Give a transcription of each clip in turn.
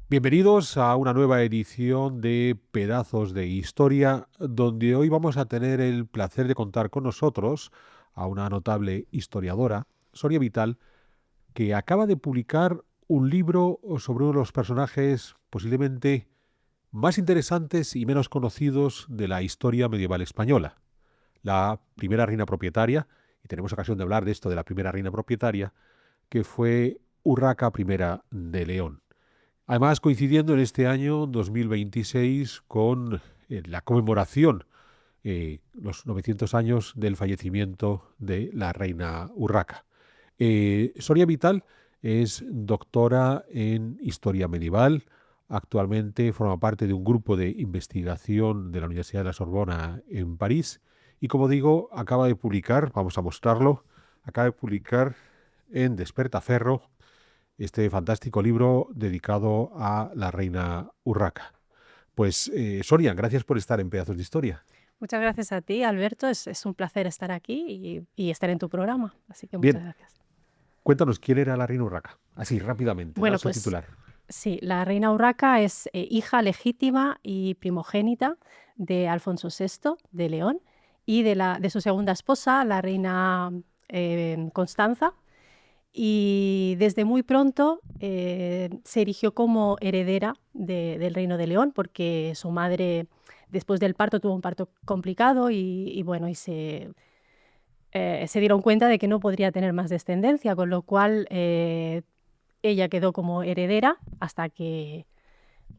Bienvenidos a una nueva edición de Pedazos de Historia, donde hoy vamos a tener el placer de contar con nosotros a una notable historiadora, Soria Vital, que acaba de publicar un libro sobre uno de los personajes posiblemente más interesantes y menos conocidos de la historia medieval española, la primera reina propietaria, y tenemos ocasión de hablar de esto, de la primera reina propietaria, que fue Urraca I de León. Además, coincidiendo en este año 2026 con la conmemoración, los 900 años del fallecimiento de la reina Urraca. Soria Vital es doctora en Historia Medieval. Actualmente forma parte de un grupo de investigación de la Universidad de la Sorbona en París. Y como digo, acaba de publicar, vamos a mostrarlo, acaba de publicar en Despertaferro este fantástico libro dedicado a la reina Urraca. Pues Sonia, gracias por estar en Pedazos de Historia. Muchas gracias a ti, Alberto. Es un placer estar aquí y estar en tu programa. Así que muchas Bien, gracias. cuéntanos quién era la reina Urraca. Así, rápidamente, Bueno, danos el pues titular. sí, la reina Urraca es hija legítima y primogénita de Alfonso VI de León y de su segunda esposa, la reina Constanza. Y desde muy pronto se erigió como heredera del reino de León, porque su madre, después del parto, tuvo un parto complicado y se dieron cuenta de que no podría tener más descendencia, con lo cual ella quedó como heredera hasta que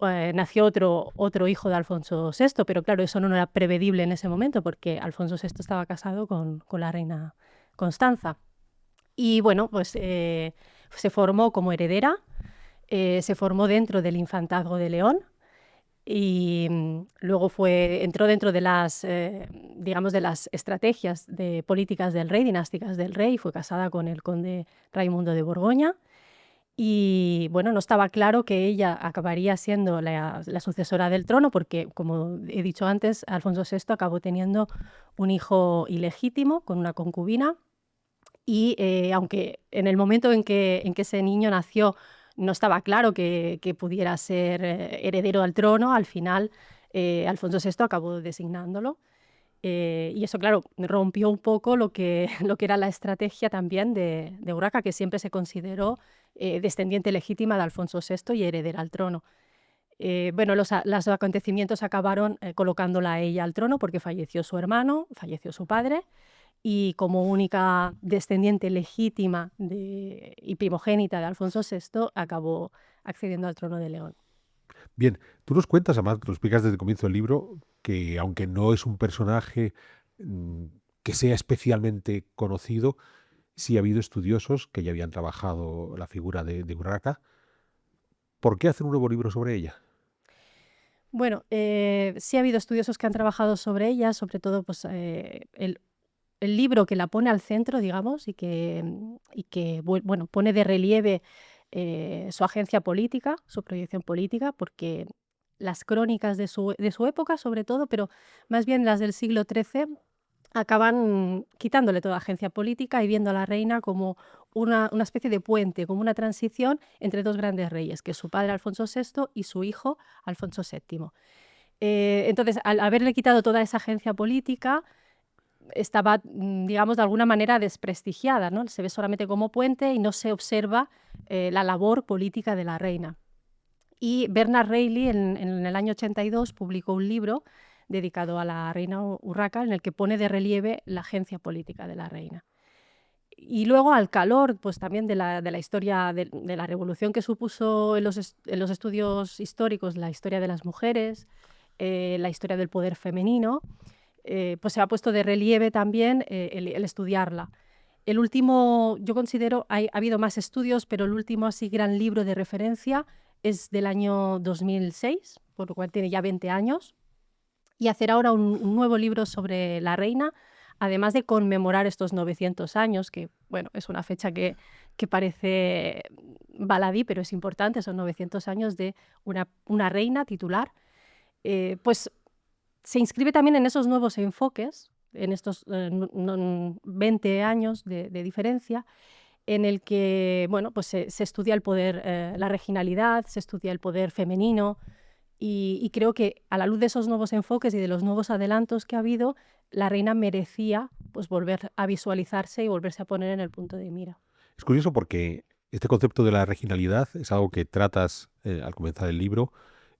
nació otro hijo de Alfonso VI, pero claro, eso no era prevedible en ese momento porque Alfonso VI estaba casado con la reina Constanza. Y bueno, pues se formó como heredera, se formó dentro del Infantazgo de León y luego entró dentro de digamos, de las estrategias políticas del rey, dinásticas del rey, fue casada con el conde Raimundo de Borgoña. Y bueno, no estaba claro que ella acabaría siendo la sucesora del trono porque, como he dicho antes, Alfonso VI acabó teniendo un hijo ilegítimo con una concubina y aunque en el momento en que ese niño nació no estaba claro que pudiera ser heredero al trono, al final Alfonso VI acabó designándolo. Y eso, claro, rompió un poco lo que, lo que era la estrategia también de Urraca, que siempre se consideró descendiente legítima de Alfonso VI y heredera al trono. Bueno, los acontecimientos acabaron colocándola a ella al trono porque falleció su hermano, falleció su padre, y como única descendiente legítima y primogénita de Alfonso VI, acabó accediendo al trono de León. Bien, tú nos cuentas, además, lo explicas desde el comienzo del libro, que aunque no es un personaje mm, que sea especialmente conocido, sí ha habido estudiosos que ya habían trabajado la figura de Urraca. ¿Por qué hacer un nuevo libro sobre ella? Bueno, sí ha habido estudiosos que han trabajado sobre ella, sobre todo pues, el libro que la pone al centro, digamos, bueno, pone de relieve su agencia política, su proyección política, porque las crónicas de su época, sobre todo, pero más bien las del siglo XIII, acaban quitándole toda agencia política y viendo a la reina como una especie de puente, como una transición entre dos grandes reyes, que es su padre Alfonso VI y su hijo Alfonso VII. Entonces, al haberle quitado toda esa agencia política, estaba, digamos, de alguna manera desprestigiada, ¿no? Se ve solamente como puente y no se observa la labor política de la reina. Y Bernard Reilly en el año 82 publicó un libro dedicado a la reina Urraca en el que pone de relieve la agencia política de la reina. Y luego, al calor pues, también de la historia de la revolución que supuso en los estudios históricos la historia de las mujeres, la historia del poder femenino, pues se ha puesto de relieve también el estudiarla. El último, yo considero, ha habido más estudios, pero el último así gran libro de referencia es del año 2006, por lo cual tiene ya 20 años, y hacer ahora un nuevo libro sobre la reina, además de conmemorar estos 900 años, que bueno, es una fecha que parece baladí, pero es importante, son 900 años de una reina titular, pues se inscribe también en esos nuevos enfoques, en estos 20 años de diferencia, en el que bueno, pues se estudia el poder, la reginalidad, se estudia el poder femenino, y creo que a la luz de esos nuevos enfoques y de los nuevos adelantos que ha habido, la reina merecía pues volver a visualizarse y volverse a poner en el punto de mira. Es curioso porque este concepto de la regionalidad es algo que tratas al comenzar el libro,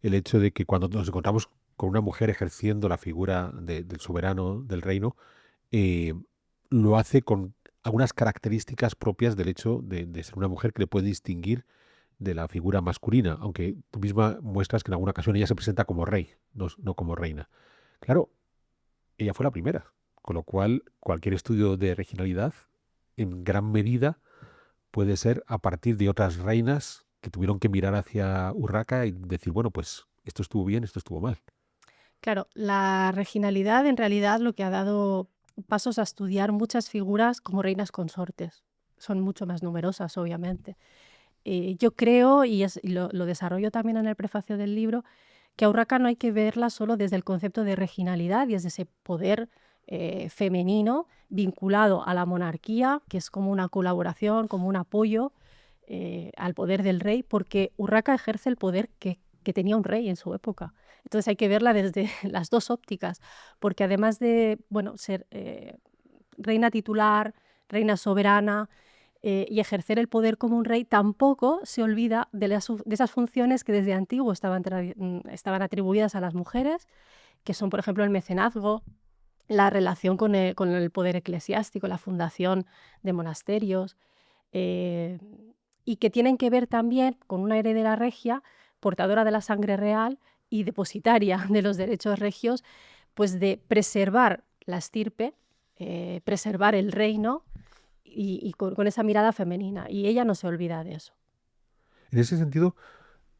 el hecho de que cuando nos encontramos con una mujer ejerciendo la figura del soberano del reino, eh, lo hace con algunas características propias del hecho de ser una mujer que le puede distinguir de la figura masculina, aunque tú misma muestras que en alguna ocasión ella se presenta como rey, no como reina. Claro, ella fue la primera, con lo cual cualquier estudio de regionalidad en gran medida puede ser a partir de otras reinas que tuvieron que mirar hacia Urraca y decir, bueno, pues esto estuvo bien, esto estuvo mal. Claro, la reginalidad en realidad lo que ha dado pasos a estudiar muchas figuras como reinas consortes. Son mucho más numerosas, obviamente. Yo creo, y lo desarrollo también en el prefacio del libro, que a Urraca no hay que verla solo desde el concepto de reginalidad y desde ese poder femenino vinculado a la monarquía, que es como una colaboración, como un apoyo al poder del rey, porque Urraca ejerce el poder que tenía un rey en su época. Entonces hay que verla desde las dos ópticas, porque además de bueno, ser reina titular, reina soberana, y ejercer el poder como un rey, tampoco se olvida de esas funciones que desde antiguo estaban atribuidas a las mujeres, que son, por ejemplo, el mecenazgo, la relación con el poder eclesiástico, la fundación de monasterios, eh, y que tienen que ver también con una heredera regia, portadora de la sangre real y depositaria de los derechos regios, pues de preservar la estirpe, preservar el reino y con esa mirada femenina. Y ella no se olvida de eso. En ese sentido,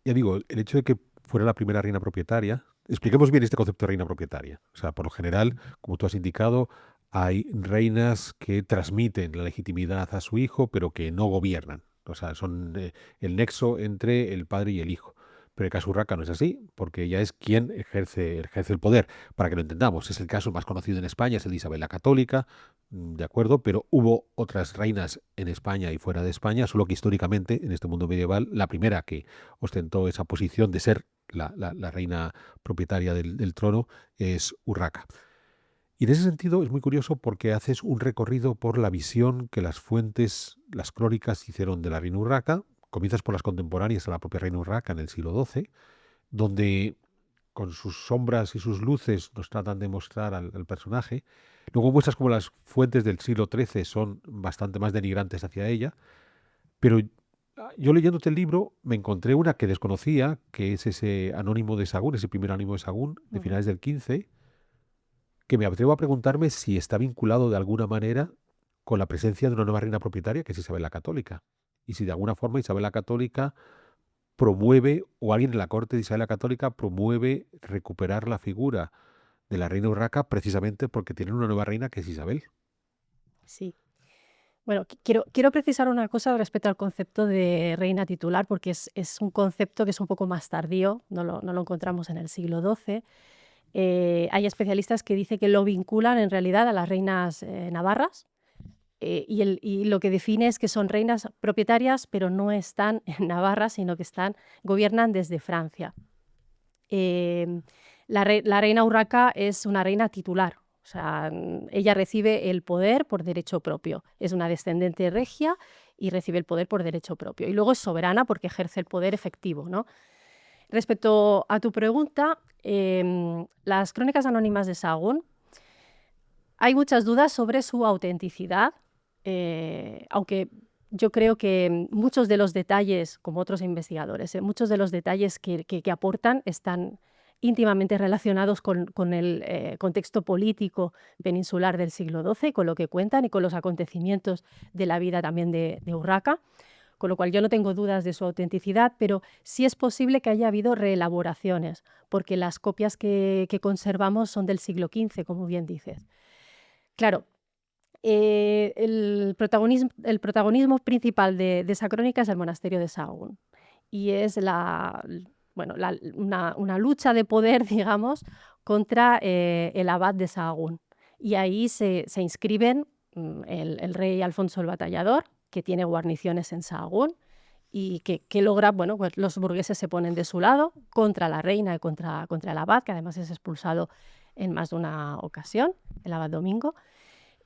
ya digo, el hecho de que fuera la primera reina propietaria, expliquemos bien este concepto de reina propietaria. O sea, por lo general, como tú has indicado, hay reinas que transmiten la legitimidad a su hijo, pero que no gobiernan. O sea, son el nexo entre el padre y el hijo. Pero el caso Urraca no es así, porque ella es quien ejerce el poder. Para que lo entendamos, es el caso más conocido en España, es el de Isabel la Católica, de acuerdo, pero hubo otras reinas en España y fuera de España, solo que históricamente, en este mundo medieval, la primera que ostentó esa posición de ser la reina propietaria del trono es Urraca. Y en ese sentido es muy curioso porque haces un recorrido por la visión que las fuentes, las crónicas hicieron de la reina Urraca. Comienzas por las contemporáneas a la propia reina Urraca en el siglo XII, donde con sus sombras y sus luces nos tratan de mostrar al personaje. Luego muestras como las fuentes del siglo XIII son bastante más denigrantes hacia ella, pero yo leyéndote el libro me encontré una que desconocía, que es ese anónimo de Sagún, ese primer anónimo de Sagún, de Ujú. finales del XV, que me atrevo a preguntarme si está vinculado de alguna manera con la presencia de una nueva reina propietaria, que es Isabel la Católica. Y si de alguna forma Isabel la Católica promueve, o alguien en la corte de Isabel la Católica promueve recuperar la figura de la reina Urraca precisamente porque tienen una nueva reina que es Isabel. Sí. Bueno, quiero precisar una cosa respecto al concepto de reina titular, porque es un concepto que es un poco más tardío, no lo encontramos en el siglo XII. Hay especialistas que dicen que lo vinculan en realidad a las reinas navarras, y lo que define es que son reinas propietarias, pero no están en Navarra, sino que gobiernan desde Francia. Em, la reina Urraca es una reina titular, o sea, ella recibe el poder por derecho propio. Es una descendente regia y recibe el poder por derecho propio. Y luego es soberana porque ejerce el poder efectivo, ¿no? Respecto a tu pregunta, las crónicas anónimas de Sahagún, hay muchas dudas sobre su autenticidad, aunque yo creo que muchos de los detalles, como otros investigadores, muchos de los detalles que aportan están íntimamente relacionados con el contexto político peninsular del siglo XII, con lo que cuentan y con los acontecimientos de la vida también de Urraca, con lo cual yo no tengo dudas de su autenticidad, pero sí es posible que haya habido reelaboraciones, porque las copias que conservamos son del siglo XV, como bien dices. Claro, el protagonismo principal de esa crónica es el monasterio de Sahagún, y es bueno, una lucha de poder, digamos, contra el abad de Sahagún. Y ahí se inscriben el rey Alfonso el Batallador, que tiene guarniciones en Sahagún y que logra, bueno, pues los burgueses se ponen de su lado contra la reina y contra el abad, que además es expulsado en más de una ocasión, el abad Domingo.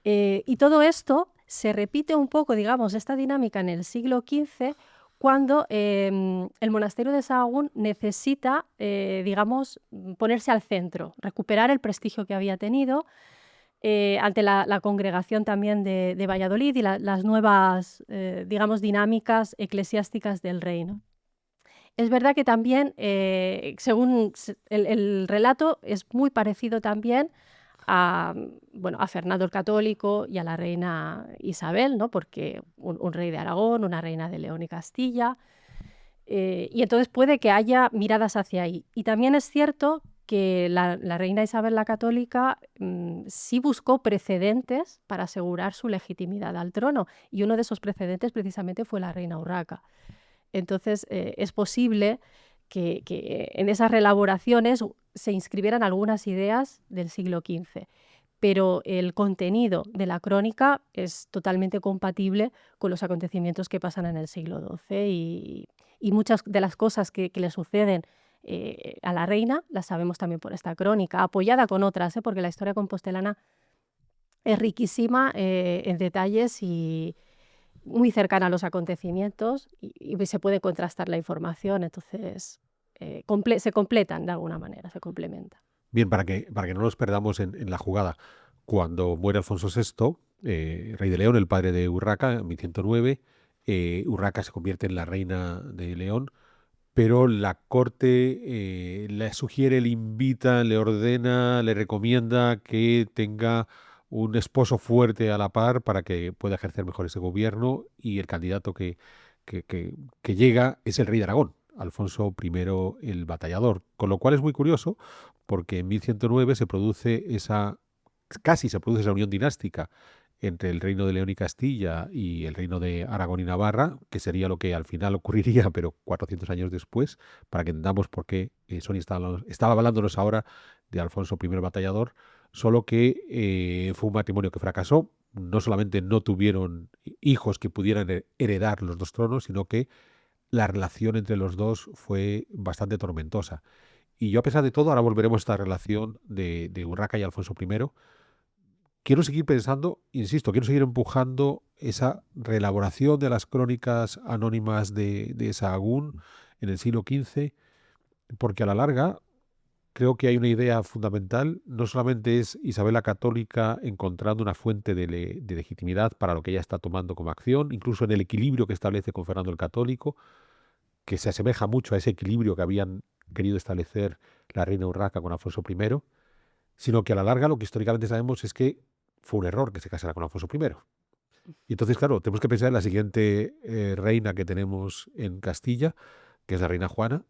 Y todo esto se repite un poco, digamos, esta dinámica en el siglo XV, cuando el monasterio de Sahagún necesita, digamos, ponerse al centro, recuperar el prestigio que había tenido ante la congregación también de Valladolid y las nuevas, digamos, dinámicas eclesiásticas del reino. Es verdad que también, según el relato, es muy parecido también a, bueno, a Fernando el Católico y a la reina Isabel, ¿no? Porque un rey de Aragón, una reina de León y Castilla, y entonces puede que haya miradas hacia ahí. Y también es cierto que la reina Isabel la Católica sí buscó precedentes para asegurar su legitimidad al trono, y uno de esos precedentes precisamente fue la reina Urraca. Entonces, es posible que en esas reelaboraciones se inscribieran algunas ideas del siglo XV, pero el contenido de la crónica es totalmente compatible con los acontecimientos que pasan en el siglo XII y muchas de las cosas que le suceden a la reina las sabemos también por esta crónica, apoyada con otras, porque la historia compostelana es riquísima en detalles y muy cercana a los acontecimientos y se puede contrastar la información, entonces se completan de alguna manera, se complementan. Bien, para que no nos perdamos en la jugada, cuando muere Alfonso VI, rey de León, el padre de Urraca, en 1109, Urraca se convierte en la reina de León, pero la corte le sugiere, le invita, le ordena, le recomienda que tenga un esposo fuerte a la par para que pueda ejercer mejor ese gobierno, y el candidato que llega es el rey de Aragón, Alfonso I el Batallador, con lo cual es muy curioso porque en 1109 casi se produce esa unión dinástica entre el reino de León y Castilla y el reino de Aragón y Navarra, que sería lo que al final ocurriría, pero 400 años después, para que entendamos por qué Sonia estaba hablándonos ahora de Alfonso I el Batallador, solo que fue un matrimonio que fracasó. No solamente no tuvieron hijos que pudieran heredar los dos tronos, sino que la relación entre los dos fue bastante tormentosa. Y yo, a pesar de todo, ahora volveremos a esta relación de Urraca y Alfonso I. Quiero seguir pensando, insisto, quiero seguir empujando esa reelaboración de las crónicas anónimas de Sahagún en el siglo XV, porque a la larga creo que hay una idea fundamental. No solamente es Isabel la Católica encontrando una fuente de legitimidad para lo que ella está tomando como acción, incluso en el equilibrio que establece con Fernando el Católico, que se asemeja mucho a ese equilibrio que habían querido establecer la reina Urraca con Alfonso I, sino que a la larga lo que históricamente sabemos es que fue un error que se casara con Alfonso I. Y entonces, claro, tenemos que pensar en la siguiente reina que tenemos en Castilla, que es la reina Juana,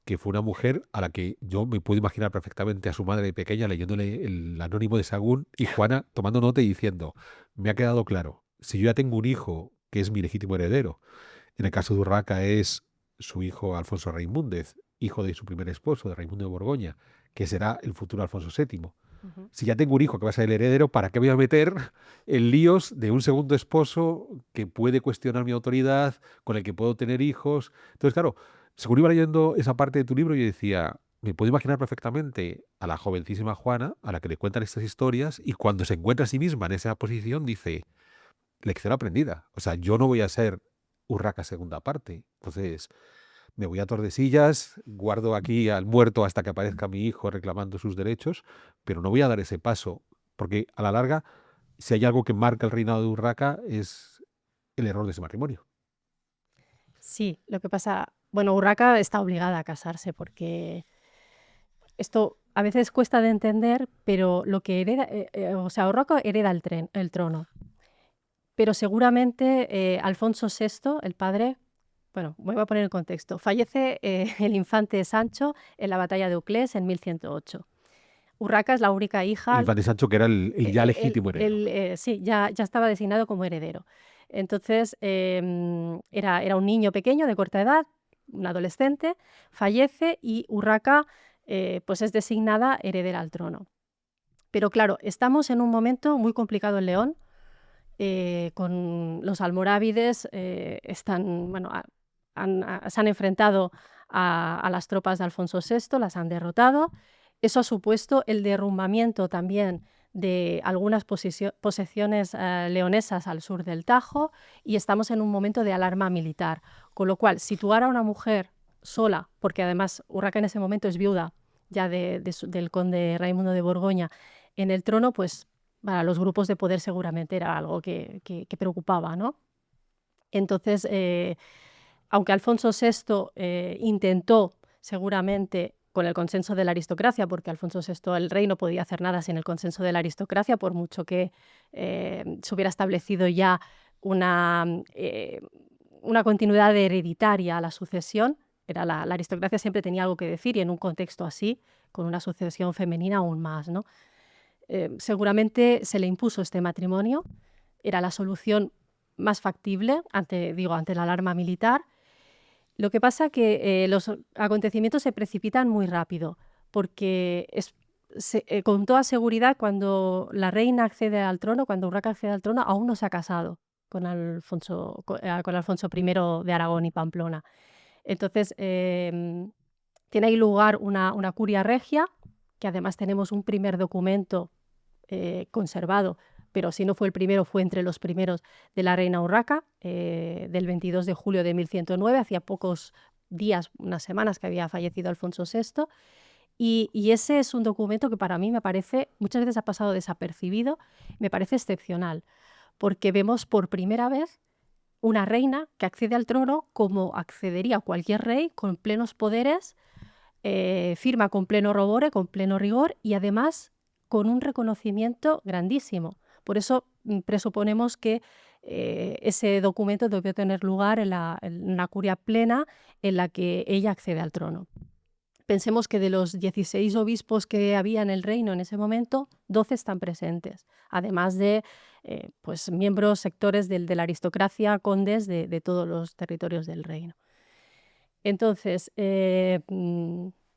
que fue una mujer a la que yo me puedo imaginar perfectamente a su madre de pequeña leyéndole el Anónimo de Sahagún y Juana tomando nota y diciendo, me ha quedado claro, si yo ya tengo un hijo que es mi legítimo heredero, en el caso de Urraca es su hijo Alfonso Raimúndez, hijo de su primer esposo, de Raimundo de Borgoña, que será el futuro Alfonso VII. Si ya tengo un hijo que va a ser el heredero, ¿para qué me voy a meter en líos de un segundo esposo que puede cuestionar mi autoridad, con el que puedo tener hijos? Entonces, claro, según iba leyendo esa parte de tu libro, yo decía, me puedo imaginar perfectamente a la jovencísima Juana, a la que le cuentan estas historias, y cuando se encuentra a sí misma en esa posición, dice, lección aprendida. O sea, yo no voy a ser Urraca segunda parte. Entonces, me voy a Tordesillas, guardo aquí al muerto hasta que aparezca mi hijo reclamando sus derechos, pero no voy a dar ese paso, porque a la larga, si hay algo que marca el reinado de Urraca, es el error de ese matrimonio. Sí, lo que pasa, bueno, Urraca está obligada a casarse porque esto a veces cuesta de entender, pero lo que hereda, o sea, Urraca hereda el trono, pero seguramente Alfonso VI, el padre, bueno, voy a poner en contexto, fallece el infante Sancho en la batalla de Uclés en 1108. Urraca es la única El hija, infante Sancho, que era el ya legítimo heredero. sí, ya estaba designado como heredero. Entonces, era un niño pequeño de corta edad, un adolescente, fallece y Urraca pues es designada heredera al trono. Pero claro, estamos en un momento muy complicado en León, con los almorávides, bueno, se han enfrentado a las tropas de Alfonso VI, las han derrotado. Eso ha supuesto el derrumbamiento también de algunas posesiones leonesas al sur del Tajo, y estamos en un momento de alarma militar. Con lo cual, situar a una mujer sola, porque además Urraca en ese momento es viuda ya del conde Raimundo de Borgoña, en el trono, pues para los grupos de poder seguramente era algo que preocupaba, ¿no? Entonces, aunque Alfonso VI intentó seguramente con el consenso de la aristocracia, porque Alfonso VI, el rey, no podía hacer nada sin el consenso de la aristocracia, por mucho que se hubiera establecido ya una continuidad hereditaria a la sucesión. La aristocracia siempre tenía algo que decir, y en un contexto así, con una sucesión femenina aún más, ¿no? Seguramente se le impuso este matrimonio, era la solución más factible ante la alarma militar. Lo que pasa que los acontecimientos se precipitan muy rápido, porque con toda seguridad, cuando la reina accede al trono, cuando Urraca accede al trono, aún no se ha casado con Alfonso I de Aragón y Pamplona. Entonces, tiene ahí lugar una curia regia, que además tenemos un primer documento conservado, pero si no fue el primero, fue entre los primeros, de la reina Urraca, del 22 de julio de 1109, hacía pocos días, unas semanas que había fallecido Alfonso VI, y ese es un documento que para mí me parece, muchas veces ha pasado desapercibido, me parece excepcional, porque vemos por primera vez una reina que accede al trono como accedería cualquier rey, con plenos poderes, firma con pleno rigor, y además con un reconocimiento grandísimo. Por eso presuponemos que ese documento debió tener lugar en una curia plena en la que ella accede al trono. Pensemos que de los 16 obispos que había en el reino en ese momento, 12 están presentes, además de pues, miembros, sectores de la aristocracia, condes de todos los territorios del reino. Entonces,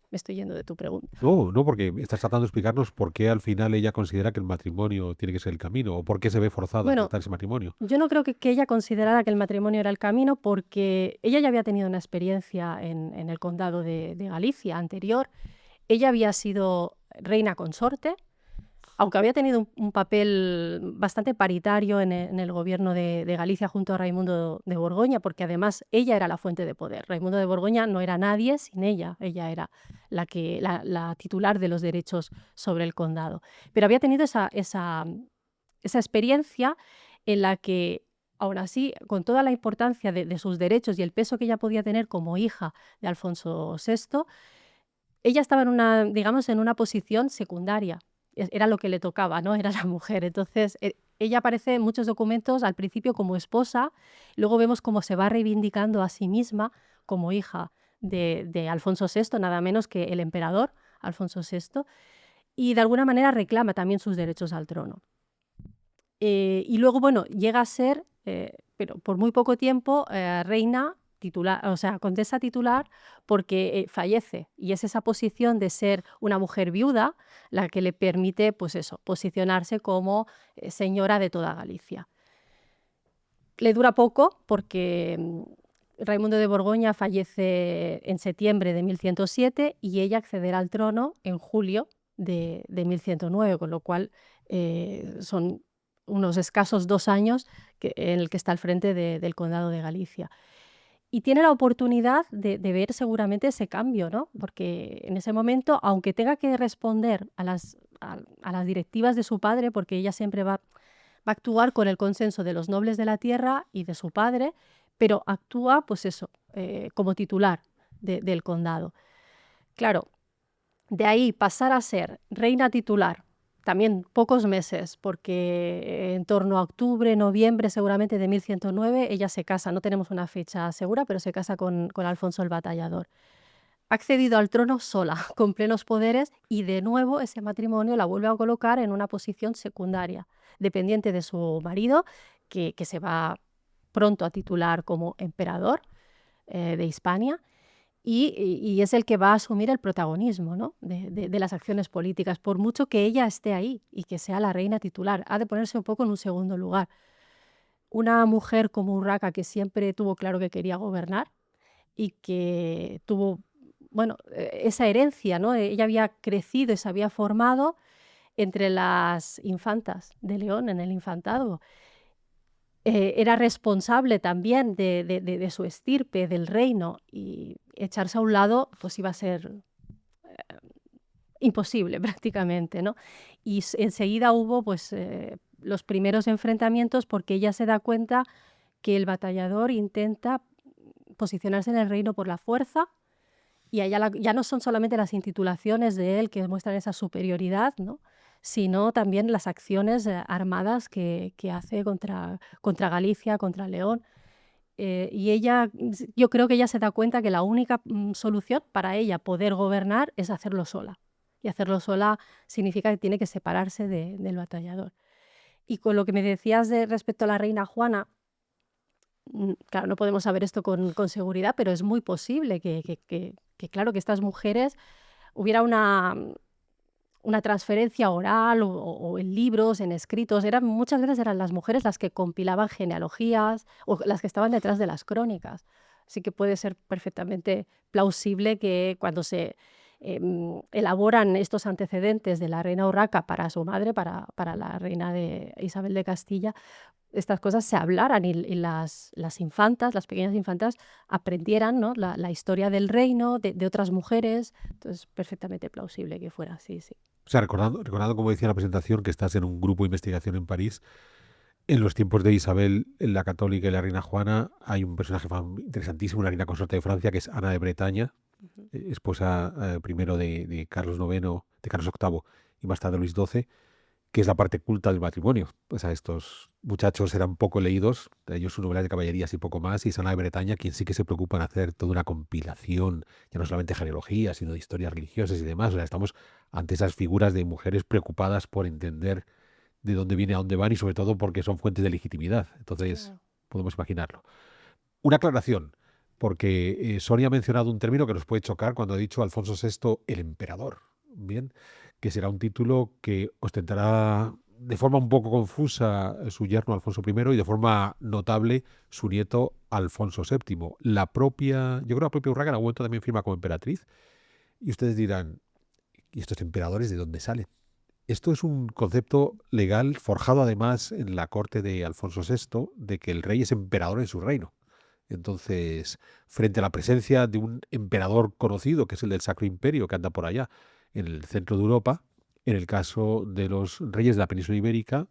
me estoy yendo de tu pregunta. No, no, porque estás tratando de explicarnos por qué al final ella considera que el matrimonio tiene que ser el camino, o por qué se ve forzada a Bueno, aceptar ese matrimonio. yo no creo que ella considerara que el matrimonio era el camino, porque ella ya había tenido una experiencia en el condado de Galicia anterior. Ella había sido reina consorte, aunque había tenido un papel bastante paritario en el gobierno de Galicia junto a Raimundo de Borgoña, porque además ella era la fuente de poder. Raimundo de Borgoña no era nadie sin ella, ella era la titular de los derechos sobre el condado. Pero había tenido esa experiencia en la que, aún así, con toda la importancia de sus derechos y el peso que ella podía tener como hija de Alfonso VI, ella estaba en una posición secundaria. Era lo que le tocaba, ¿no? Era la mujer. Entonces, ella aparece en muchos documentos al principio como esposa, luego vemos cómo se va reivindicando a sí misma como hija de Alfonso VI, nada menos que el emperador Alfonso VI, y de alguna manera reclama también sus derechos al trono. Y luego, bueno, llega a ser, pero por muy poco tiempo, reina titular, o sea, condesa titular, porque fallece, y es esa posición de ser una mujer viuda la que le permite, pues eso, posicionarse como señora de toda Galicia. Le dura poco porque Raimundo de Borgoña fallece en septiembre de 1107 y ella accederá al trono en julio de 1109, con lo cual son unos escasos 2 años en el que está al frente del condado de Galicia. Y tiene la oportunidad de ver seguramente ese cambio, ¿no? Porque en ese momento, aunque tenga que responder a las directivas de su padre, porque ella siempre va a actuar con el consenso de los nobles de la tierra y de su padre, pero actúa, pues eso, como titular del condado. Claro, de ahí pasar a ser reina titular, también pocos meses, porque en torno a octubre, noviembre seguramente de 1109, ella se casa, no tenemos una fecha segura, pero se casa con Alfonso el Batallador. Ha accedido al trono sola, con plenos poderes, y de nuevo ese matrimonio la vuelve a colocar en una posición secundaria, dependiente de su marido, que se va pronto a titular como emperador de Hispania, y es el que va a asumir el protagonismo, ¿no? de las acciones políticas, por mucho que ella esté ahí y que sea la reina titular. Ha de ponerse un poco en un segundo lugar. una mujer como Urraca que siempre tuvo claro que quería gobernar y que tuvo, bueno, esa herencia, ¿no? Ella había crecido y se había formado entre las infantas de León en el infantado. Era responsable también de su estirpe, del reino, y echarse a un lado, pues iba a ser imposible prácticamente, ¿no? Y enseguida hubo pues los primeros enfrentamientos porque ella se da cuenta que el batallador intenta posicionarse en el reino por la fuerza y allá ya no son solamente las intitulaciones de él que muestran esa superioridad, ¿no? Sino también las acciones armadas que hace contra Galicia, contra León. Y ella, yo creo que ella se da cuenta que la única solución para ella poder gobernar es hacerlo sola. Y hacerlo sola significa que tiene que separarse del batallador. Y con lo que me decías respecto a la reina Juana, claro, no podemos saber esto con seguridad, pero es muy posible claro, que estas mujeres hubiera una transferencia oral o en libros, en escritos. Muchas veces eran las mujeres las que compilaban genealogías o las que estaban detrás de las crónicas. Así que puede ser perfectamente plausible que cuando se elaboran estos antecedentes de la reina Urraca para su madre, para la reina de Isabel de Castilla, estas cosas se hablaran y las infantas, las pequeñas infantas, aprendieran, ¿no? La historia del reino, de otras mujeres. Entonces, perfectamente plausible que fuera así, sí. O sea, recordando, como decía en la presentación, que estás en un grupo de investigación en París, en los tiempos de Isabel la Católica y la reina Juana hay un personaje interesantísimo, una reina consorte de Francia, que es Ana de Bretaña, esposa primero de Carlos IX, de Carlos VIII y más tarde Luis XII, que es la parte culta del matrimonio. O sea, estos muchachos eran poco leídos, ellos sus novelas de caballerías y poco más, y es Ana de Bretaña quien sí que se preocupa en hacer toda una compilación, ya no solamente de genealogía, sino de historias religiosas y demás. O sea, estamos ante esas figuras de mujeres preocupadas por entender de dónde viene a dónde van y sobre todo porque son fuentes de legitimidad. Entonces, Claro. podemos imaginarlo. Una aclaración, porque Sonia ha mencionado un término que nos puede chocar cuando ha dicho Alfonso VI el emperador. Bien, que será un título que ostentará de forma un poco confusa su yerno Alfonso I y de forma notable su nieto Alfonso VII. Yo creo que la propia Urraca en algún momento también firma como emperatriz. Y ustedes dirán, ¿y estos emperadores de dónde salen? Esto es un concepto legal forjado además en la corte de Alfonso VI de que el rey es emperador en su reino. Entonces, frente a la presencia de un emperador conocido, que es el del Sacro Imperio, que anda por allá en el centro de Europa, en el caso de los reyes de la península ibérica,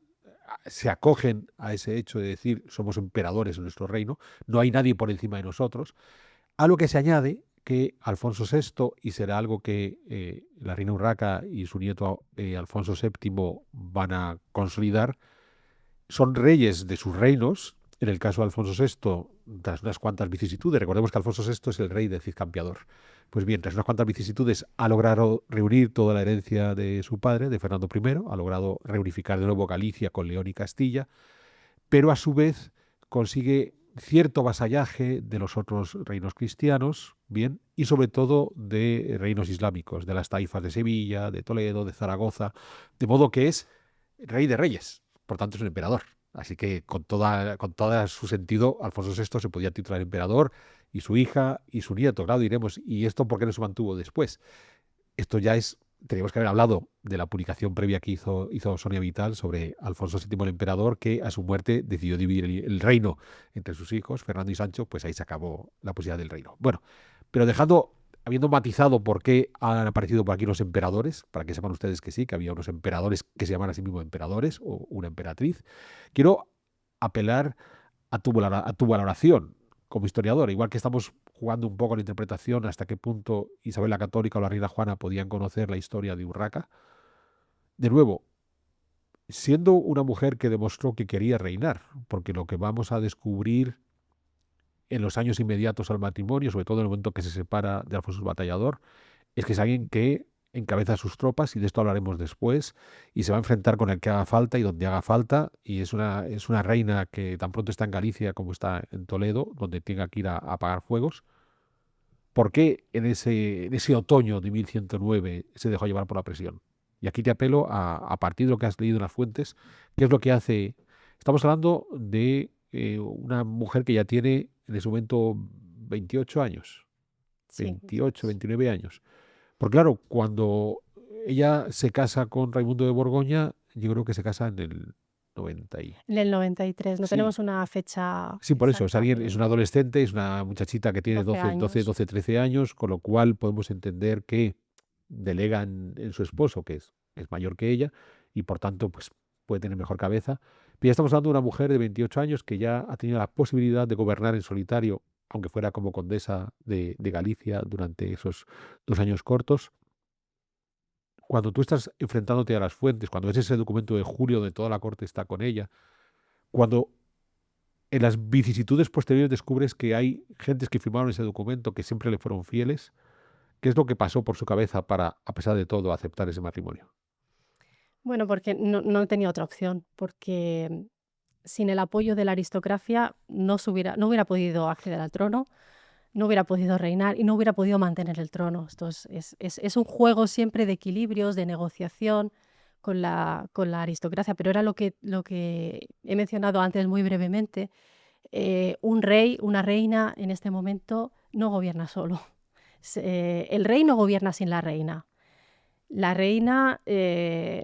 se acogen a ese hecho de decir somos emperadores en nuestro reino, no hay nadie por encima de nosotros, a lo que se añade que Alfonso VI, y será algo que la reina Urraca y su nieto Alfonso VII van a consolidar, son reyes de sus reinos. En el caso de Alfonso VI, tras unas cuantas vicisitudes, recordemos que Alfonso VI es el rey del Cid Campeador. Pues bien, tras unas cuantas vicisitudes ha logrado reunir toda la herencia de su padre, de Fernando I, ha logrado reunificar de nuevo Galicia con León y Castilla, pero a su vez consigue cierto vasallaje de los otros reinos cristianos, bien, y sobre todo de reinos islámicos, de las taifas de Sevilla, de Toledo, de Zaragoza, de modo que es rey de reyes, por tanto es un emperador. Así que con toda su sentido, Alfonso VI se podía titular emperador, y su hija y su nieto, claro, diremos, ¿y esto por qué no se mantuvo después? Esto ya es, teníamos que haber hablado de la publicación previa que hizo Sonia Vital sobre Alfonso VII el emperador, que a su muerte decidió dividir el reino entre sus hijos, Fernando y Sancho, pues ahí se acabó la posibilidad del reino. Bueno, pero habiendo matizado por qué han aparecido por aquí los emperadores, para que sepan ustedes que sí, que había unos emperadores que se llaman a sí mismos emperadores o una emperatriz, quiero apelar a tu valoración como historiador, igual que estamos jugando un poco a la interpretación hasta qué punto Isabel la Católica o la reina Juana podían conocer la historia de Urraca. De nuevo, siendo una mujer que demostró que quería reinar, porque lo que vamos a descubrir en los años inmediatos al matrimonio, sobre todo en el momento que se separa de Alfonso el Batallador, es que es alguien que encabeza sus tropas, y de esto hablaremos después, y se va a enfrentar con el que haga falta y donde haga falta, y es una reina que tan pronto está en Galicia como está en Toledo, donde tenga que ir a apagar fuegos. ¿Por qué en ese otoño de 1109 se dejó llevar por la presión? Y aquí te apelo a partir de lo que has leído en las fuentes, qué es lo que hace. Estamos hablando de una mujer que ya tiene en ese momento 28 años, Sí, 28, 29 años. Porque claro, cuando ella se casa con Raimundo de Borgoña, yo creo que se casa en el 90 y... en el 93. No Sí, tenemos una fecha sí, por eso, es exacta, alguien, es pero una adolescente, es una muchachita que tiene 12 12, años. 12, 13 años, con lo cual podemos entender que delega en su esposo, que es mayor que ella, y por tanto, pues puede tener mejor cabeza. Pero ya estamos hablando de una mujer de 28 años que ya ha tenido la posibilidad de gobernar en solitario, aunque fuera como condesa de Galicia durante esos 2 años cortos. Cuando tú estás enfrentándote a las fuentes, cuando ves ese documento de Julio donde toda la corte está con ella, cuando en las vicisitudes posteriores descubres que hay gentes que firmaron ese documento que siempre le fueron fieles, ¿qué es lo que pasó por su cabeza para, a pesar de todo, aceptar ese matrimonio? Bueno, porque no tenía otra opción, porque sin el apoyo de la aristocracia no hubiera podido acceder al trono, no hubiera podido reinar y no hubiera podido mantener el trono. Esto es un juego siempre de equilibrios, de negociación con la aristocracia, pero era lo que he mencionado antes muy brevemente. Un rey, una reina en este momento no gobierna solo. El rey no gobierna sin la reina. La reina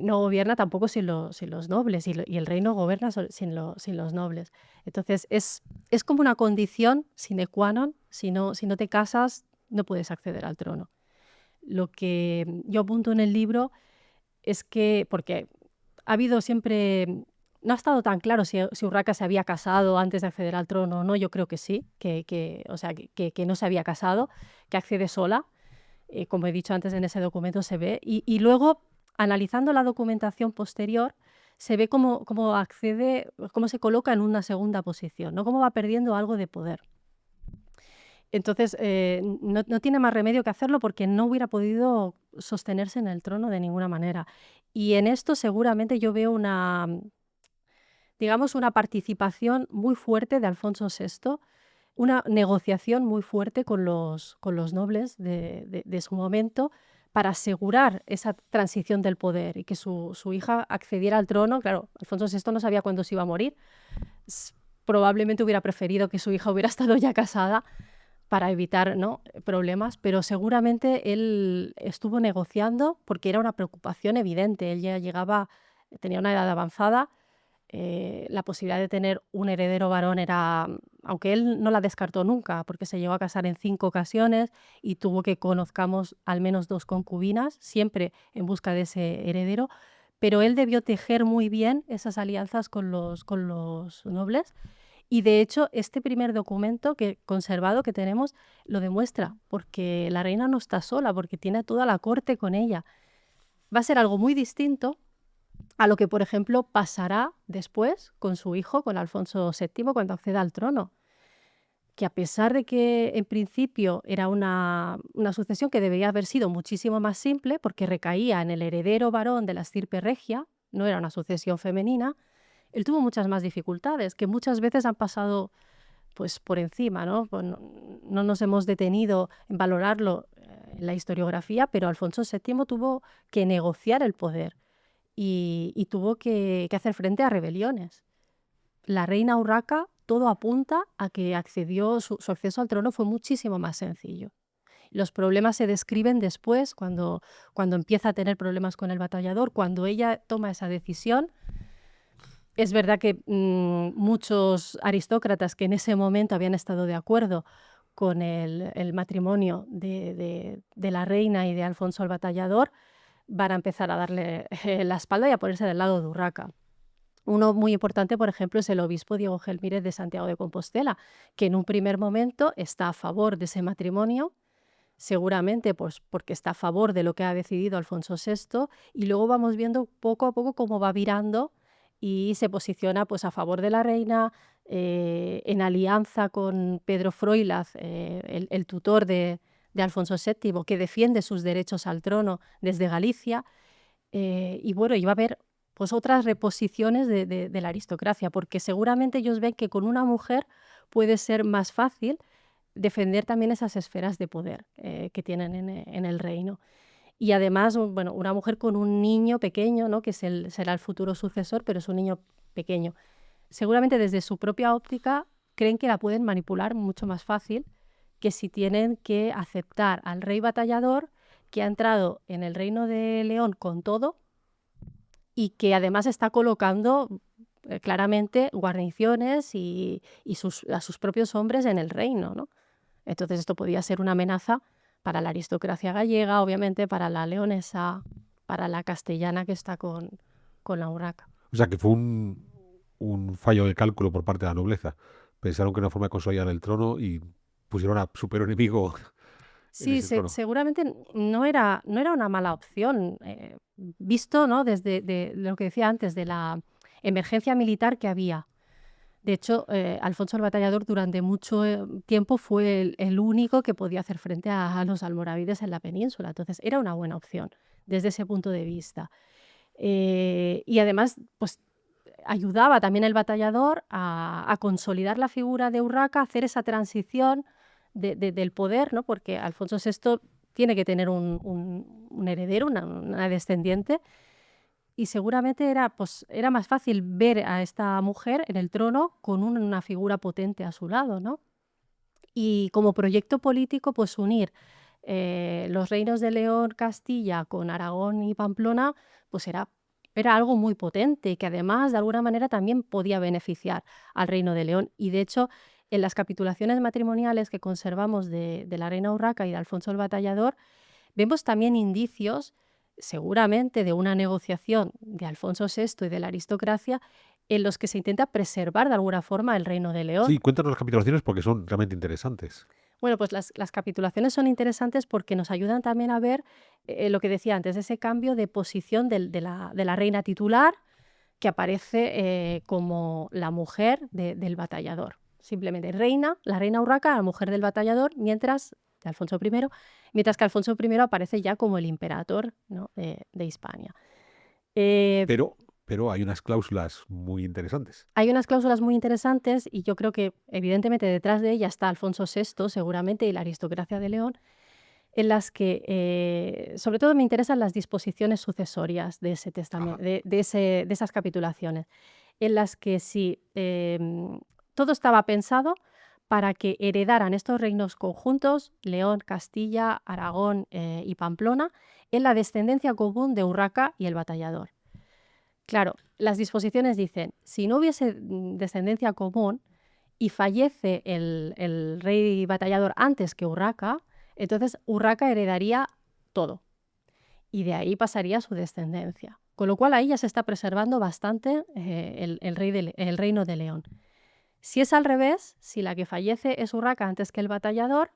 no gobierna tampoco sin los nobles y el rey no gobierna sin los nobles. Entonces es como una condición sine qua non. Si no te casas, no puedes acceder al trono. Lo que yo apunto en el libro es que, porque ha habido siempre, no ha estado tan claro si Urraca se había casado antes de acceder al trono o no. Yo creo que sí, o sea, que no se había casado, que accede sola. Como he dicho antes, en ese documento se ve. Y luego, analizando la documentación posterior, se ve cómo accede, cómo se coloca en una segunda posición, ¿no? Cómo va perdiendo algo de poder. Entonces, no tiene más remedio que hacerlo porque no hubiera podido sostenerse en el trono de ninguna manera. Y en esto seguramente yo veo digamos, una participación muy fuerte de Alfonso VI, una negociación muy fuerte con los nobles de su momento para asegurar esa transición del poder y que su hija accediera al trono. Claro, Alfonso VI no sabía cuándo se iba a morir. S- Probablemente hubiera preferido que su hija hubiera estado ya casada para evitar, ¿no?, problemas, pero seguramente él estuvo negociando porque era una preocupación evidente. Él ya tenía una edad avanzada. La posibilidad de tener un heredero varón era, aunque él no la descartó nunca, porque se llegó a casar en 5 ocasiones y tuvo que conozcamos al menos 2 concubinas, siempre en busca de ese heredero, pero él debió tejer muy bien esas alianzas con los nobles. Y de hecho, este primer documento conservado que tenemos lo demuestra, porque la reina no está sola, porque tiene a toda la corte con ella. Va a ser algo muy distinto a lo que, por ejemplo, pasará después con su hijo, con Alfonso VII, cuando acceda al trono, que a pesar de que en principio era una sucesión que debería haber sido muchísimo más simple, porque recaía en el heredero varón de la estirpe regia, no era una sucesión femenina, él tuvo muchas más dificultades, que muchas veces han pasado pues por encima, ¿no? Pues no nos hemos detenido en valorarlo en la historiografía, pero Alfonso VII tuvo que negociar el poder y tuvo que hacer frente a rebeliones. La reina Urraca, todo apunta a que su acceso al trono fue muchísimo más sencillo. Los problemas se describen después, cuando empieza a tener problemas con el batallador, cuando ella toma esa decisión. Es verdad que muchos aristócratas que en ese momento habían estado de acuerdo con el matrimonio de la reina y de Alfonso el Batallador van a empezar a darle la espalda y a ponerse del lado de Urraca. Uno muy importante, por ejemplo, es el obispo Diego Gelmírez de Santiago de Compostela, que en un primer momento está a favor de ese matrimonio, seguramente pues, porque está a favor de lo que ha decidido Alfonso VI, y luego vamos viendo poco a poco cómo va virando y se posiciona pues, a favor de la reina, en alianza con Pedro Froilaz, el tutor de Alfonso VII, que defiende sus derechos al trono desde Galicia. Y bueno, iba a haber pues, otras reposiciones de la aristocracia, porque seguramente ellos ven que con una mujer puede ser más fácil defender también esas esferas de poder que tienen en el reino. Y además, bueno, una mujer con un niño pequeño, ¿no?, que será el futuro sucesor, pero es un niño pequeño. seguramente desde su propia óptica creen que la pueden manipular mucho más fácil que si tienen que aceptar al rey batallador que ha entrado en el Reino de León con todo y que además está colocando claramente guarniciones y a sus propios hombres en el reino, ¿no? Entonces esto podía ser una amenaza para la aristocracia gallega, obviamente para la leonesa, para la castellana que está con la urraca. O sea, que fue un fallo de cálculo por parte de la nobleza. Pensaron que era una forma de consolidar el trono y pusieron a su peor enemigo en Sí, ese trono. seguramente no era una mala opción, visto, ¿no?, desde lo que decía antes, de la emergencia militar que había. De hecho, Alfonso el Batallador durante mucho tiempo fue el único que podía hacer frente a los almorávides en la península. Entonces, era una buena opción desde ese punto de vista. Y además, pues ayudaba también el batallador a consolidar la figura de Urraca, a hacer esa transición del poder, ¿no? Porque Alfonso VI tiene que tener un heredero, una descendiente, y seguramente era más fácil ver a esta mujer en el trono con una figura potente a su lado, ¿no? Y como proyecto político, pues unir los reinos de León, Castilla con Aragón y Pamplona, pues era algo muy potente, que además de alguna manera también podía beneficiar al Reino de León. Y de hecho, en las capitulaciones matrimoniales que conservamos de la reina Urraca y de Alfonso el Batallador, vemos también indicios, seguramente, de una negociación de Alfonso VI y de la aristocracia en los que se intenta preservar de alguna forma el Reino de León. Sí, cuéntanos las capitulaciones porque son realmente interesantes. Bueno, pues las capitulaciones son interesantes porque nos ayudan también a ver lo que decía antes, ese cambio de posición de la reina titular, que aparece como la mujer del batallador. Simplemente reina, la reina Urraca, la mujer del batallador, mientras de Alfonso I, mientras que Alfonso I aparece ya como el imperator, ¿no?, de Hispania. Eh, Pero hay unas cláusulas muy interesantes. Hay unas cláusulas muy interesantes y yo creo que evidentemente detrás de ella está Alfonso VI seguramente y la aristocracia de León, en las que sobre todo me interesan las disposiciones sucesorias de ese testamento, Ajá. de esas capitulaciones, en las que sí, todo estaba pensado para que heredaran estos reinos conjuntos, León, Castilla, Aragón y Pamplona, en la descendencia común de Urraca y el batallador. Claro, las disposiciones dicen, si no hubiese descendencia común y fallece el rey batallador antes que Urraca, entonces Urraca heredaría todo y de ahí pasaría a su descendencia. Con lo cual ahí ya se está preservando bastante el reino de León. Si es al revés, si la que fallece es Urraca antes que el batallador,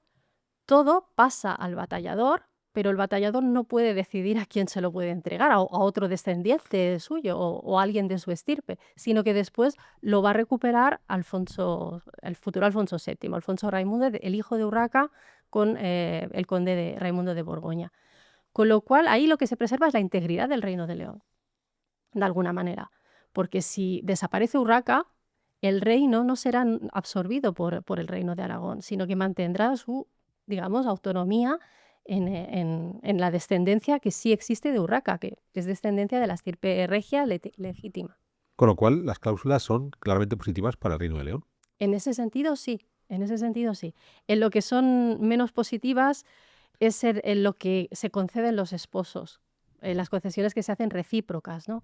todo pasa al batallador, pero el batallador no puede decidir a quién se lo puede entregar, a otro descendiente suyo o a alguien de su estirpe, sino que después lo va a recuperar el futuro Alfonso VII, Alfonso Raimundo, el hijo de Urraca, con el conde de Raimundo de Borgoña. Con lo cual, ahí lo que se preserva es la integridad del Reino de León, de alguna manera, porque si desaparece Urraca, el reino no será absorbido por el Reino de Aragón, sino que mantendrá su, digamos, autonomía en la descendencia que sí existe de Urraca, que es descendencia de la estirpe regia legítima. Con lo cual, las cláusulas son claramente positivas para el Reino de León. En ese sentido, sí. En ese sentido, sí. En lo que son menos positivas es en lo que se conceden los esposos, en las concesiones que se hacen recíprocas, ¿no?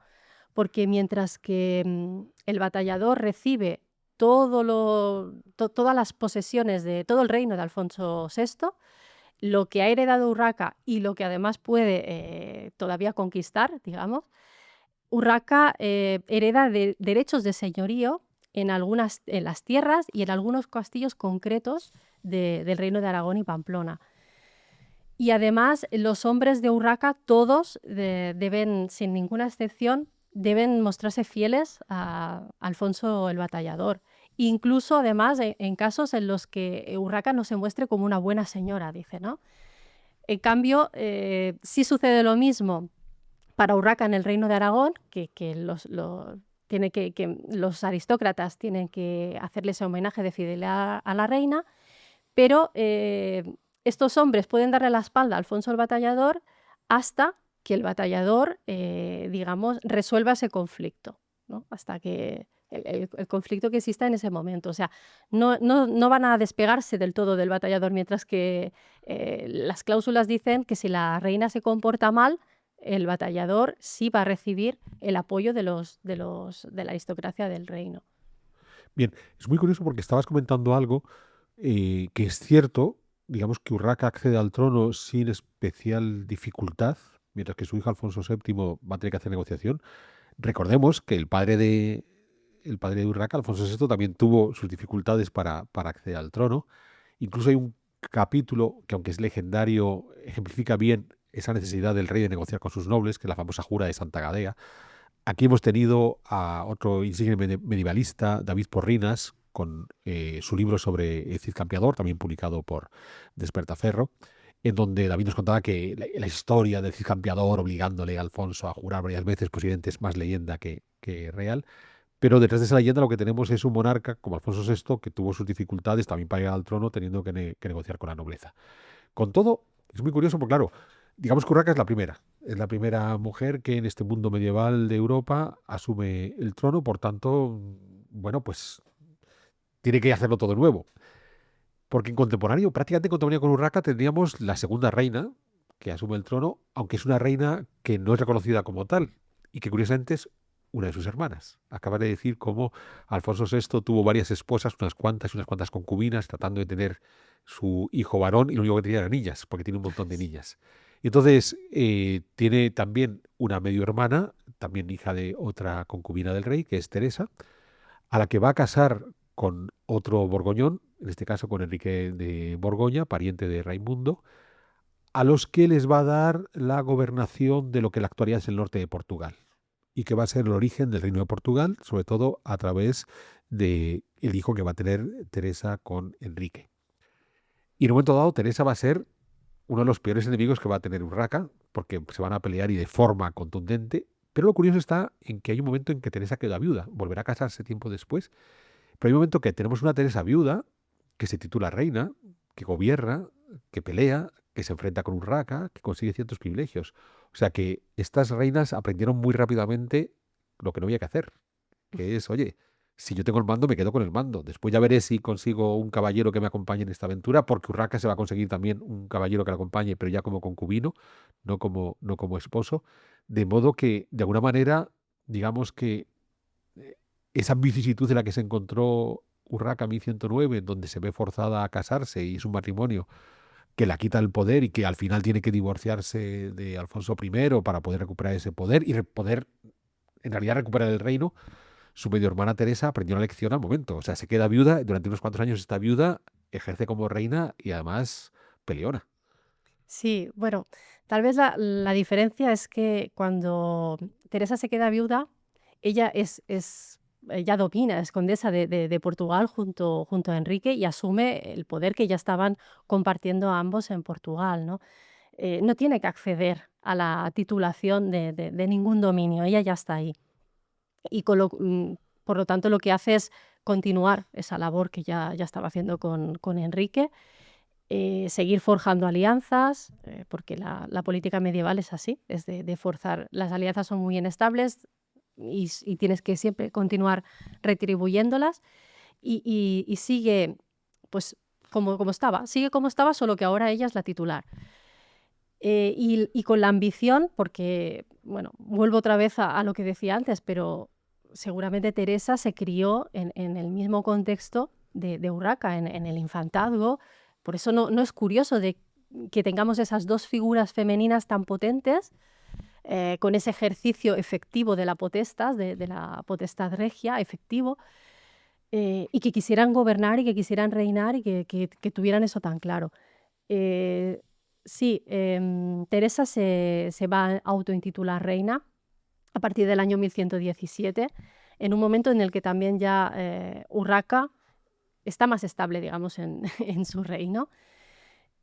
Porque mientras que el batallador recibe todas las posesiones de todo el reino de Alfonso VI, lo que ha heredado Urraca y lo que además puede todavía conquistar, digamos, Urraca hereda derechos de señorío en las tierras y en algunos castillos concretos del reino de Aragón y Pamplona. Y además los hombres de Urraca, todos deben, sin ninguna excepción, deben mostrarse fieles a Alfonso el Batallador. Incluso, además, en casos en los que Urraca no se muestre como una buena señora, dice, ¿no? En cambio, sí sucede lo mismo para Urraca en el Reino de Aragón, que los aristócratas tienen que hacerle ese homenaje de fidelidad a la reina, pero estos hombres pueden darle la espalda a Alfonso el Batallador hasta que el batallador, digamos, resuelva ese conflicto, ¿no? Hasta que el conflicto que exista en ese momento. O sea, no van a despegarse del todo del batallador, mientras que las cláusulas dicen que si la reina se comporta mal, el batallador sí va a recibir el apoyo de la aristocracia del reino. Bien, es muy curioso porque estabas comentando algo que es cierto, digamos que Urraca accede al trono sin especial dificultad, mientras que su hijo Alfonso VII va a tener que hacer negociación. Recordemos que el padre de Urraca, Alfonso VI, también tuvo sus dificultades para acceder al trono. Incluso hay un capítulo que, aunque es legendario, ejemplifica bien esa necesidad del rey de negociar con sus nobles, que es la famosa Jura de Santa Gadea. Aquí hemos tenido a otro insigne medievalista, David Porrinas, con su libro sobre el Cid Campeador, también publicado por Despertaferro, en donde David nos contaba que la historia del Cid Campeador obligándole a Alfonso a jurar varias veces, pues evidente es más leyenda que real. Pero detrás de esa leyenda lo que tenemos es un monarca como Alfonso VI que tuvo sus dificultades también para llegar al trono teniendo que negociar con la nobleza. Con todo, es muy curioso porque, claro, digamos que Urraca es la primera mujer que en este mundo medieval de Europa asume el trono, por tanto, bueno, pues tiene que hacerlo todo nuevo. Porque en contemporáneo, prácticamente en contemporáneo con Urraca, tendríamos la segunda reina que asume el trono, aunque es una reina que no es reconocida como tal y que curiosamente es una de sus hermanas. Acaba de decir cómo Alfonso VI tuvo varias esposas, unas cuantas concubinas, tratando de tener su hijo varón y lo único que tenía eran niñas, porque tiene un montón de niñas. Y entonces tiene también una medio hermana, también hija de otra concubina del rey, que es Teresa, a la que va a casar con otro borgoñón, en este caso con Enrique de Borgoña, pariente de Raimundo, a los que les va a dar la gobernación de lo que en la actualidad es el norte de Portugal y que va a ser el origen del reino de Portugal, sobre todo a través de el hijo que va a tener Teresa con Enrique. Y en un momento dado, Teresa va a ser uno de los peores enemigos que va a tener Urraca, porque se van a pelear y de forma contundente. Pero lo curioso está en que hay un momento en que Teresa queda viuda, volverá a casarse tiempo después, pero hay un momento que tenemos una Teresa viuda que se titula reina, que gobierna, que pelea, que se enfrenta con Urraca, que consigue ciertos privilegios. O sea que estas reinas aprendieron muy rápidamente lo que no había que hacer, que es, oye, si yo tengo el mando, me quedo con el mando. Después ya veré si consigo un caballero que me acompañe en esta aventura, porque Urraca se va a conseguir también un caballero que la acompañe, pero ya como concubino, no como esposo. De modo que, de alguna manera, digamos que eh, esa vicisitud en la que se encontró Urraca en 1109, en donde se ve forzada a casarse y es un matrimonio que la quita el poder y que al final tiene que divorciarse de Alfonso I para poder recuperar ese poder y poder en realidad recuperar el reino, su medio hermana Teresa aprendió una lección al momento. O sea, se queda viuda, durante unos cuantos años está viuda, ejerce como reina y además peleona. Sí, bueno, tal vez la diferencia es que cuando Teresa se queda viuda, ella ella domina, es condesa de Portugal junto a Enrique y asume el poder que ya estaban compartiendo ambos en Portugal, ¿no? No tiene que acceder a la titulación de ningún dominio, ella ya está ahí. Y por lo tanto, lo que hace es continuar esa labor que ya estaba haciendo con Enrique, seguir forjando alianzas, porque la política medieval es así, es de forzar. Las alianzas son muy inestables y tienes que siempre continuar retribuyéndolas y sigue, pues, sigue como estaba, solo que ahora ella es la titular. Y con la ambición, porque, bueno, vuelvo otra vez a lo que decía antes, pero seguramente Teresa se crió en el mismo contexto de Urraca, en el infantazgo. Por eso no es curioso de que tengamos esas dos figuras femeninas tan potentes, con ese ejercicio efectivo de la potestas, de la potestad regia, efectivo, y que quisieran gobernar y que quisieran reinar y que tuvieran eso tan claro. Eh, sí, Teresa se va a autointitular reina a partir del año 1117, en un momento en el que también ya Urraca está más estable, digamos, en, en su reino,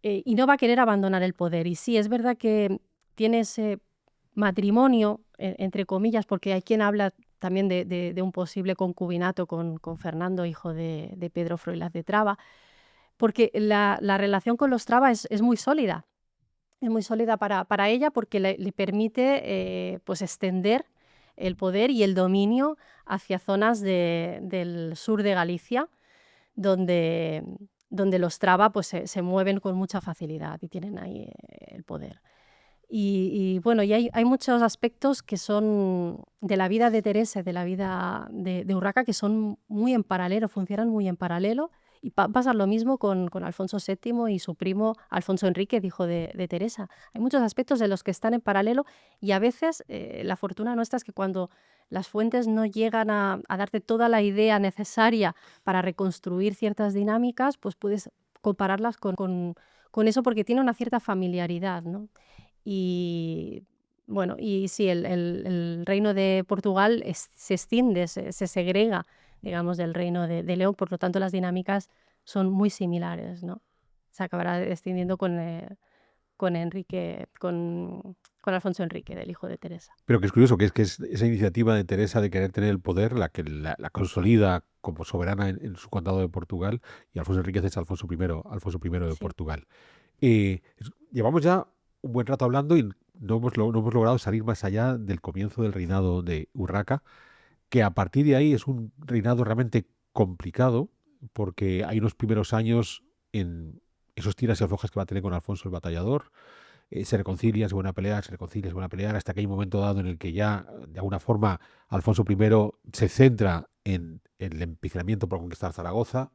y no va a querer abandonar el poder. Y sí, es verdad que tiene ese matrimonio, entre comillas, porque hay quien habla también de un posible concubinato con Fernando, hijo de Pedro Froilaz de Traba, porque la relación con los Traba es muy sólida. Es muy sólida para ella porque le permite pues extender el poder y el dominio hacia zonas del sur de Galicia, donde, donde los Traba pues, se mueven con mucha facilidad y tienen ahí el poder. Bueno, y hay muchos aspectos que son de la vida de Teresa, de la vida de Urraca, que son muy en paralelo, funcionan muy en paralelo. Y pasa lo mismo con Alfonso VII y su primo Alfonso Enrique, hijo de Teresa. Hay muchos aspectos de los que están en paralelo y a veces la fortuna nuestra es que cuando las fuentes no llegan a darte toda la idea necesaria para reconstruir ciertas dinámicas, pues puedes compararlas con eso porque tiene una cierta familiaridad, ¿no? Y bueno, y sí, el reino de Portugal se extiende, se segrega, digamos, del reino de León, por lo tanto las dinámicas son muy similares, ¿no? Se acabará extendiendo con Enrique, con Alfonso Enrique, del hijo de Teresa. Pero que es curioso, que es esa iniciativa de Teresa de querer tener el poder la que la consolida como soberana en su condado de Portugal, y Alfonso Enríquez es Alfonso I de Sí. Portugal. Llevamos ya un buen rato hablando y no hemos logrado salir más allá del comienzo del reinado de Urraca, que a partir de ahí es un reinado realmente complicado, porque hay unos primeros años en esos tiras y aflojas que va a tener con Alfonso el Batallador. Se reconcilia, se vuelve a pelear, se reconcilia, se vuelve a pelear, hasta que hay un momento dado en el que ya, de alguna forma, Alfonso I se centra en el empecinamiento por conquistar Zaragoza,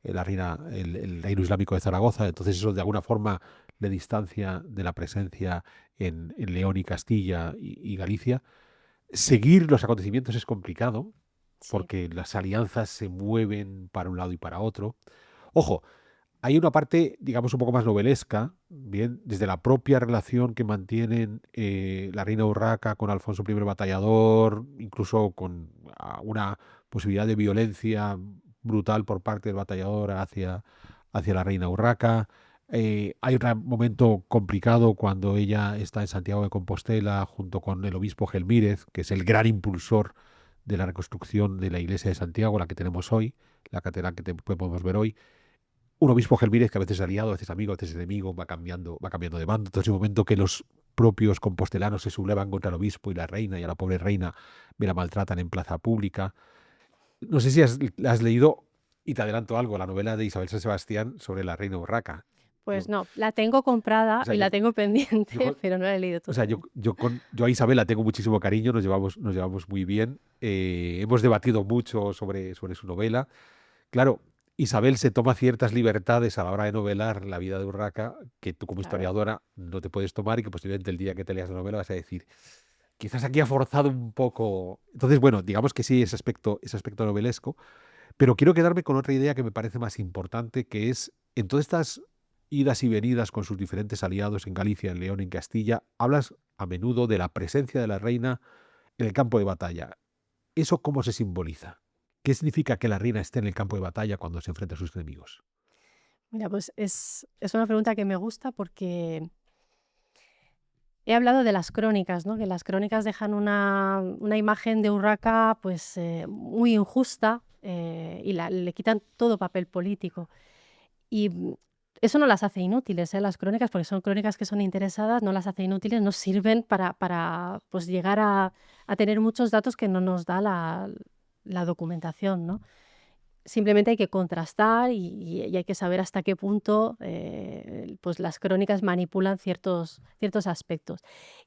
el reino islámico de Zaragoza. Entonces eso de alguna forma le distancia de la presencia en León y Castilla y Galicia. Seguir los acontecimientos es complicado Sí, porque las alianzas se mueven para un lado y para otro. Ojo, hay una parte, digamos, un poco más novelesca, bien, desde la propia relación que mantienen la reina Urraca con Alfonso I Batallador, incluso con una posibilidad de violencia brutal por parte del batallador hacia la reina Urraca. Hay otro momento complicado cuando ella está en Santiago de Compostela junto con el obispo Gelmírez, que es el gran impulsor de la reconstrucción de la iglesia de Santiago, la que tenemos hoy, la catedral que podemos ver hoy. Un obispo Gelmírez que a veces es aliado, a veces amigo, a veces enemigo, va cambiando de bando. Entonces, en un momento que los propios compostelanos se sublevan contra el obispo y la reina, y a la pobre reina me la maltratan en plaza pública. No sé si has leído, y te adelanto algo, la novela de Isabel San Sebastián sobre la reina Urraca. pues Yo, no, la tengo o comprada sea, y yo, la tengo yo pendiente, con, pero no la he leído o sea, todavía. yo a Isabel la tengo muchísimo cariño, nos llevamos muy bien. Hemos debatido mucho sobre su novela. Claro, Isabel se toma ciertas libertades a la hora de novelar la vida de Urraca que tú como Claro. historiadora no te puedes tomar y que posiblemente el día que te leas la novela vas a decir, quizás aquí ha forzado un poco. Entonces, bueno, digamos que sí, ese aspecto novelesco, pero quiero quedarme con otra idea que me parece más importante, que es en todas estas idas y venidas con sus diferentes aliados en Galicia, en León, en Castilla, hablas a menudo de la presencia de la reina en el campo de batalla. ¿Eso cómo se simboliza? ¿Qué significa que la reina esté en el campo de batalla cuando se enfrenta a sus enemigos? Mira, pues es una pregunta que me gusta porque he hablado de las crónicas, ¿no? Que las crónicas dejan una imagen de Urraca pues, muy injusta y le quitan todo papel político. Y eso no las hace inútiles, las crónicas, porque son crónicas que son interesadas, no las hace inútiles, nos sirven para pues, llegar a tener muchos datos que no nos da la documentación, ¿no? Simplemente hay que contrastar y hay que saber hasta qué punto pues las crónicas manipulan ciertos aspectos.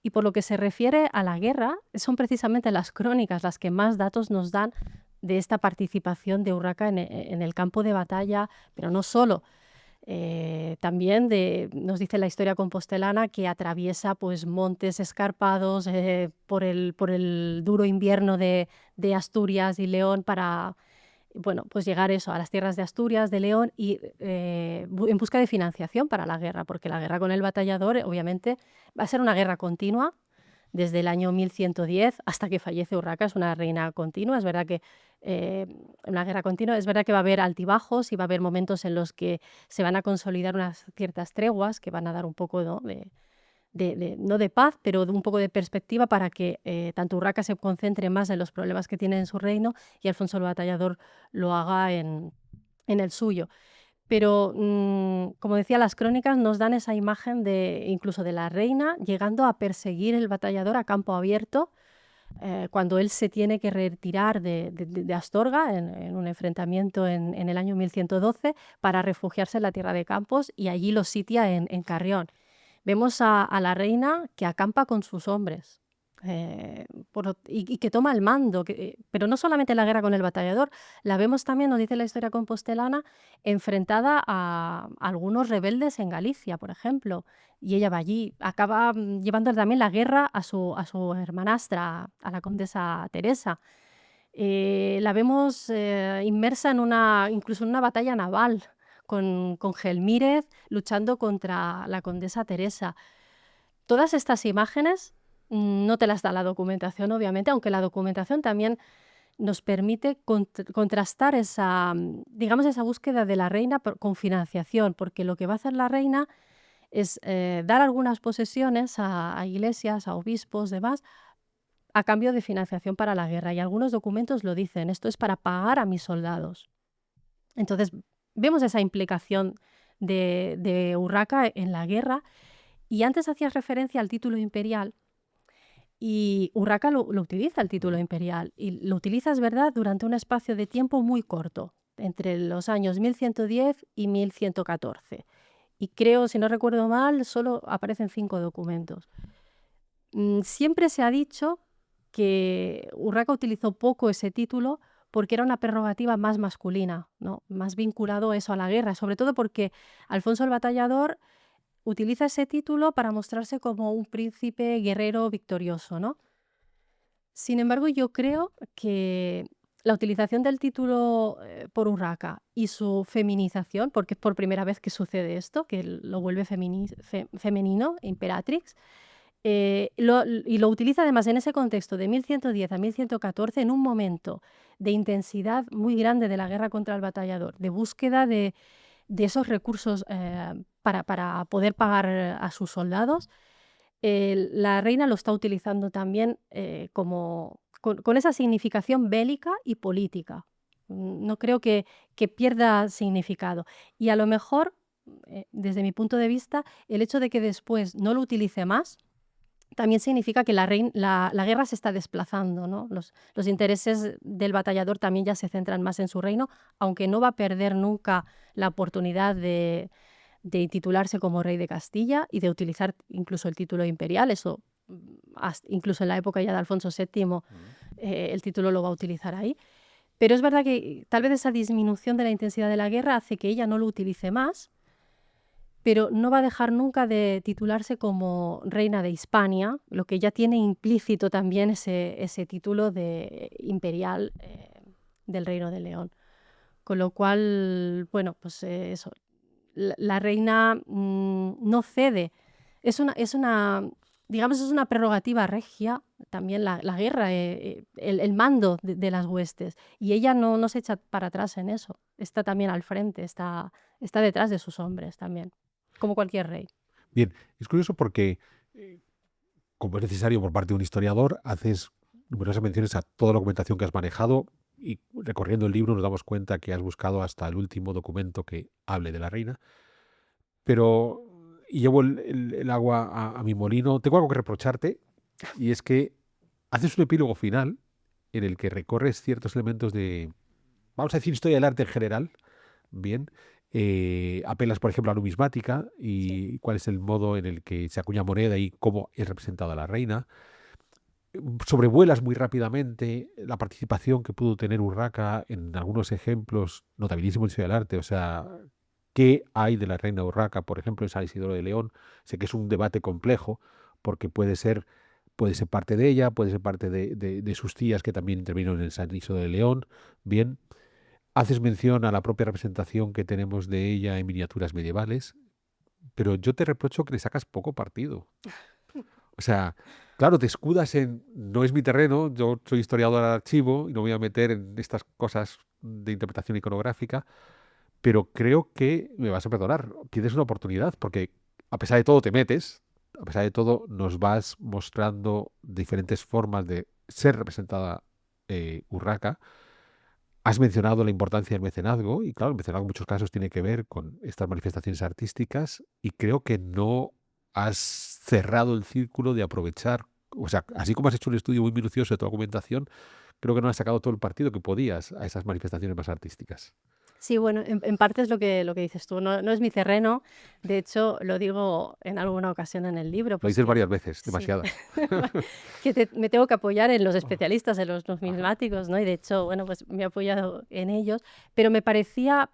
Y por lo que se refiere a la guerra, son precisamente las crónicas las que más datos nos dan de esta participación de Urraca en el campo de batalla, pero no solo. También nos dice la historia compostelana que atraviesa pues, montes escarpados por el duro invierno de Asturias y León para bueno, pues llegar eso, a las tierras de Asturias, de León y en busca de financiación para la guerra, porque la guerra con el batallador, obviamente, va a ser una guerra continua desde el año 1110 hasta que fallece Urraca, es una reina continua. Es verdad que una guerra continua, es verdad que va a haber altibajos y va a haber momentos en los que se van a consolidar unas ciertas treguas que van a dar un poco, ¿no? No de paz, pero de un poco de perspectiva para que tanto Urraca se concentre más en los problemas que tiene en su reino y Alfonso el Batallador lo haga en el suyo. Pero, como decía, las crónicas nos dan esa imagen incluso de la reina llegando a perseguir el batallador a campo abierto cuando él se tiene que retirar de Astorga en un enfrentamiento en el año 1112 para refugiarse en la tierra de Campos y allí los sitia en Carrión. Vemos a la reina que acampa con sus hombres y que toma el mando, pero no solamente en la guerra con el batallador, la vemos también, nos dice la historia compostelana, enfrentada a algunos rebeldes en Galicia, por ejemplo, y ella va allí, acaba llevando también la guerra a su hermanastra, a la condesa Teresa. La vemos inmersa incluso en una batalla naval con Gelmírez luchando contra la condesa Teresa. Todas estas imágenes no te las da la documentación, obviamente, aunque la documentación también nos permite contrastar digamos, esa búsqueda de la reina con financiación, porque lo que va a hacer la reina es dar algunas posesiones a iglesias, a obispos, demás, a cambio de financiación para la guerra. Y algunos documentos lo dicen, esto es para pagar a mis soldados. Entonces, vemos esa implicación de Urraca en la guerra. Y antes hacías referencia al título imperial, y Urraca lo utiliza, el título imperial, y lo utiliza, es verdad, durante un espacio de tiempo muy corto, entre los años 1110 y 1114. Y creo, si no recuerdo mal, solo aparecen 5 documentos. Siempre se ha dicho que Urraca utilizó poco ese título porque era una prerrogativa más masculina, ¿no? Más vinculado eso a la guerra, sobre todo porque Alfonso el Batallador utiliza ese título para mostrarse como un príncipe guerrero victorioso, ¿no? Sin embargo, yo creo que la utilización del título por Urraca y su feminización, porque es por primera vez que sucede esto, que lo vuelve femenino, imperatrix, y lo utiliza además en ese contexto de 1110 a 1114, en un momento de intensidad muy grande de la guerra contra el batallador, de búsqueda de esos recursos para poder pagar a sus soldados. La reina lo está utilizando también con esa significación bélica y política. No creo que pierda significado. Y a lo mejor, desde mi punto de vista, el hecho de que después no lo utilice más también significa que la guerra se está desplazando, ¿no? Los intereses del batallador también ya se centran más en su reino, aunque no va a perder nunca la oportunidad de titularse como rey de Castilla y de utilizar incluso el título imperial. Eso, incluso en la época ya de Alfonso VII, el título lo va a utilizar ahí. Pero es verdad que tal vez esa disminución de la intensidad de la guerra hace que ella no lo utilice más, pero no va a dejar nunca de titularse como reina de Hispania, lo que ya tiene implícito también ese título de imperial del Reino de León. Con lo cual, bueno, pues eso, la reina no cede. Digamos, es una prerrogativa regia, también la guerra, el mando de las huestes, y ella no se echa para atrás en eso. Está también al frente, está detrás de sus hombres también, como cualquier rey. Bien, es curioso porque, como es necesario por parte de un historiador, haces numerosas menciones a toda la documentación que has manejado y recorriendo el libro nos damos cuenta que has buscado hasta el último documento que hable de la reina. Pero, y llevo el agua a mi molino, tengo algo que reprocharte, y es que haces un epílogo final en el que recorres ciertos elementos de, vamos a decir, historia del arte en general, bien, apelas, por ejemplo, a numismática Sí. y cuál es el modo en el que se acuña moneda y cómo es representada la reina. Sobrevuelas muy rápidamente la participación que pudo tener Urraca en algunos ejemplos notabilísimos en historia del arte, o sea, qué hay de la reina Urraca, por ejemplo, en San Isidoro de León. Sé que es un debate complejo, porque puede ser parte de ella, puede ser parte de sus tías que también intervinieron en San Isidoro de León. Bien, haces mención a la propia representación que tenemos de ella en miniaturas medievales, pero yo te reprocho que le sacas poco partido. O sea, claro, te escudas en, no es mi terreno, yo soy historiador de archivo y no me voy a meter en estas cosas de interpretación iconográfica, pero creo que me vas a perdonar, tienes una oportunidad, porque a pesar de todo te metes, a pesar de todo nos vas mostrando diferentes formas de ser representada Urraca. Has mencionado la importancia del mecenazgo y claro, el mecenazgo en muchos casos tiene que ver con estas manifestaciones artísticas y creo que no has cerrado el círculo de aprovechar O sea, así como has hecho un estudio muy minucioso de tu documentación, creo que no has sacado todo el partido que podías a esas manifestaciones más artísticas. Sí, bueno, en parte es lo que dices tú, no es mi terreno, de hecho, lo digo en alguna ocasión en el libro, Lo pues dices que varias veces, sí, demasiadas. que me tengo que apoyar en los especialistas, en los numismáticos, ¿no? Y de hecho, bueno, pues me he apoyado en ellos, pero me parecía,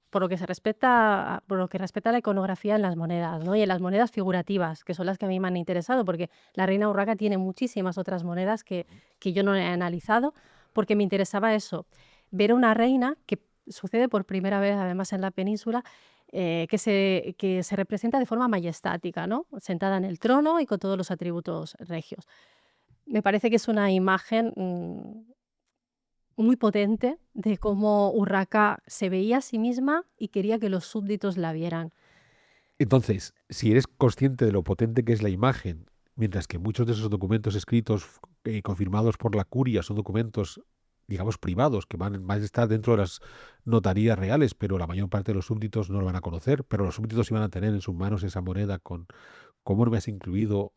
por lo que respecta a la iconografía en las monedas, ¿no? Y en las monedas figurativas, que son las que a mí me han interesado, porque la reina Urraca tiene muchísimas otras monedas que yo no he analizado, porque me interesaba eso, ver a una reina que sucede por primera vez, además en la península, que se representa de forma majestática, ¿no? Sentada en el trono y con todos los atributos regios. Me parece que es una imagen muy potente de cómo Urraca se veía a sí misma y quería que los súbditos la vieran. Entonces, si eres consciente de lo potente que es la imagen, mientras que muchos de esos documentos escritos confirmados por la curia son documentos, digamos, privados, que van a estar dentro de las notarías reales, pero la mayor parte de los súbditos no lo van a conocer, pero los súbditos iban a tener en sus manos esa moneda con cómo no me has incluido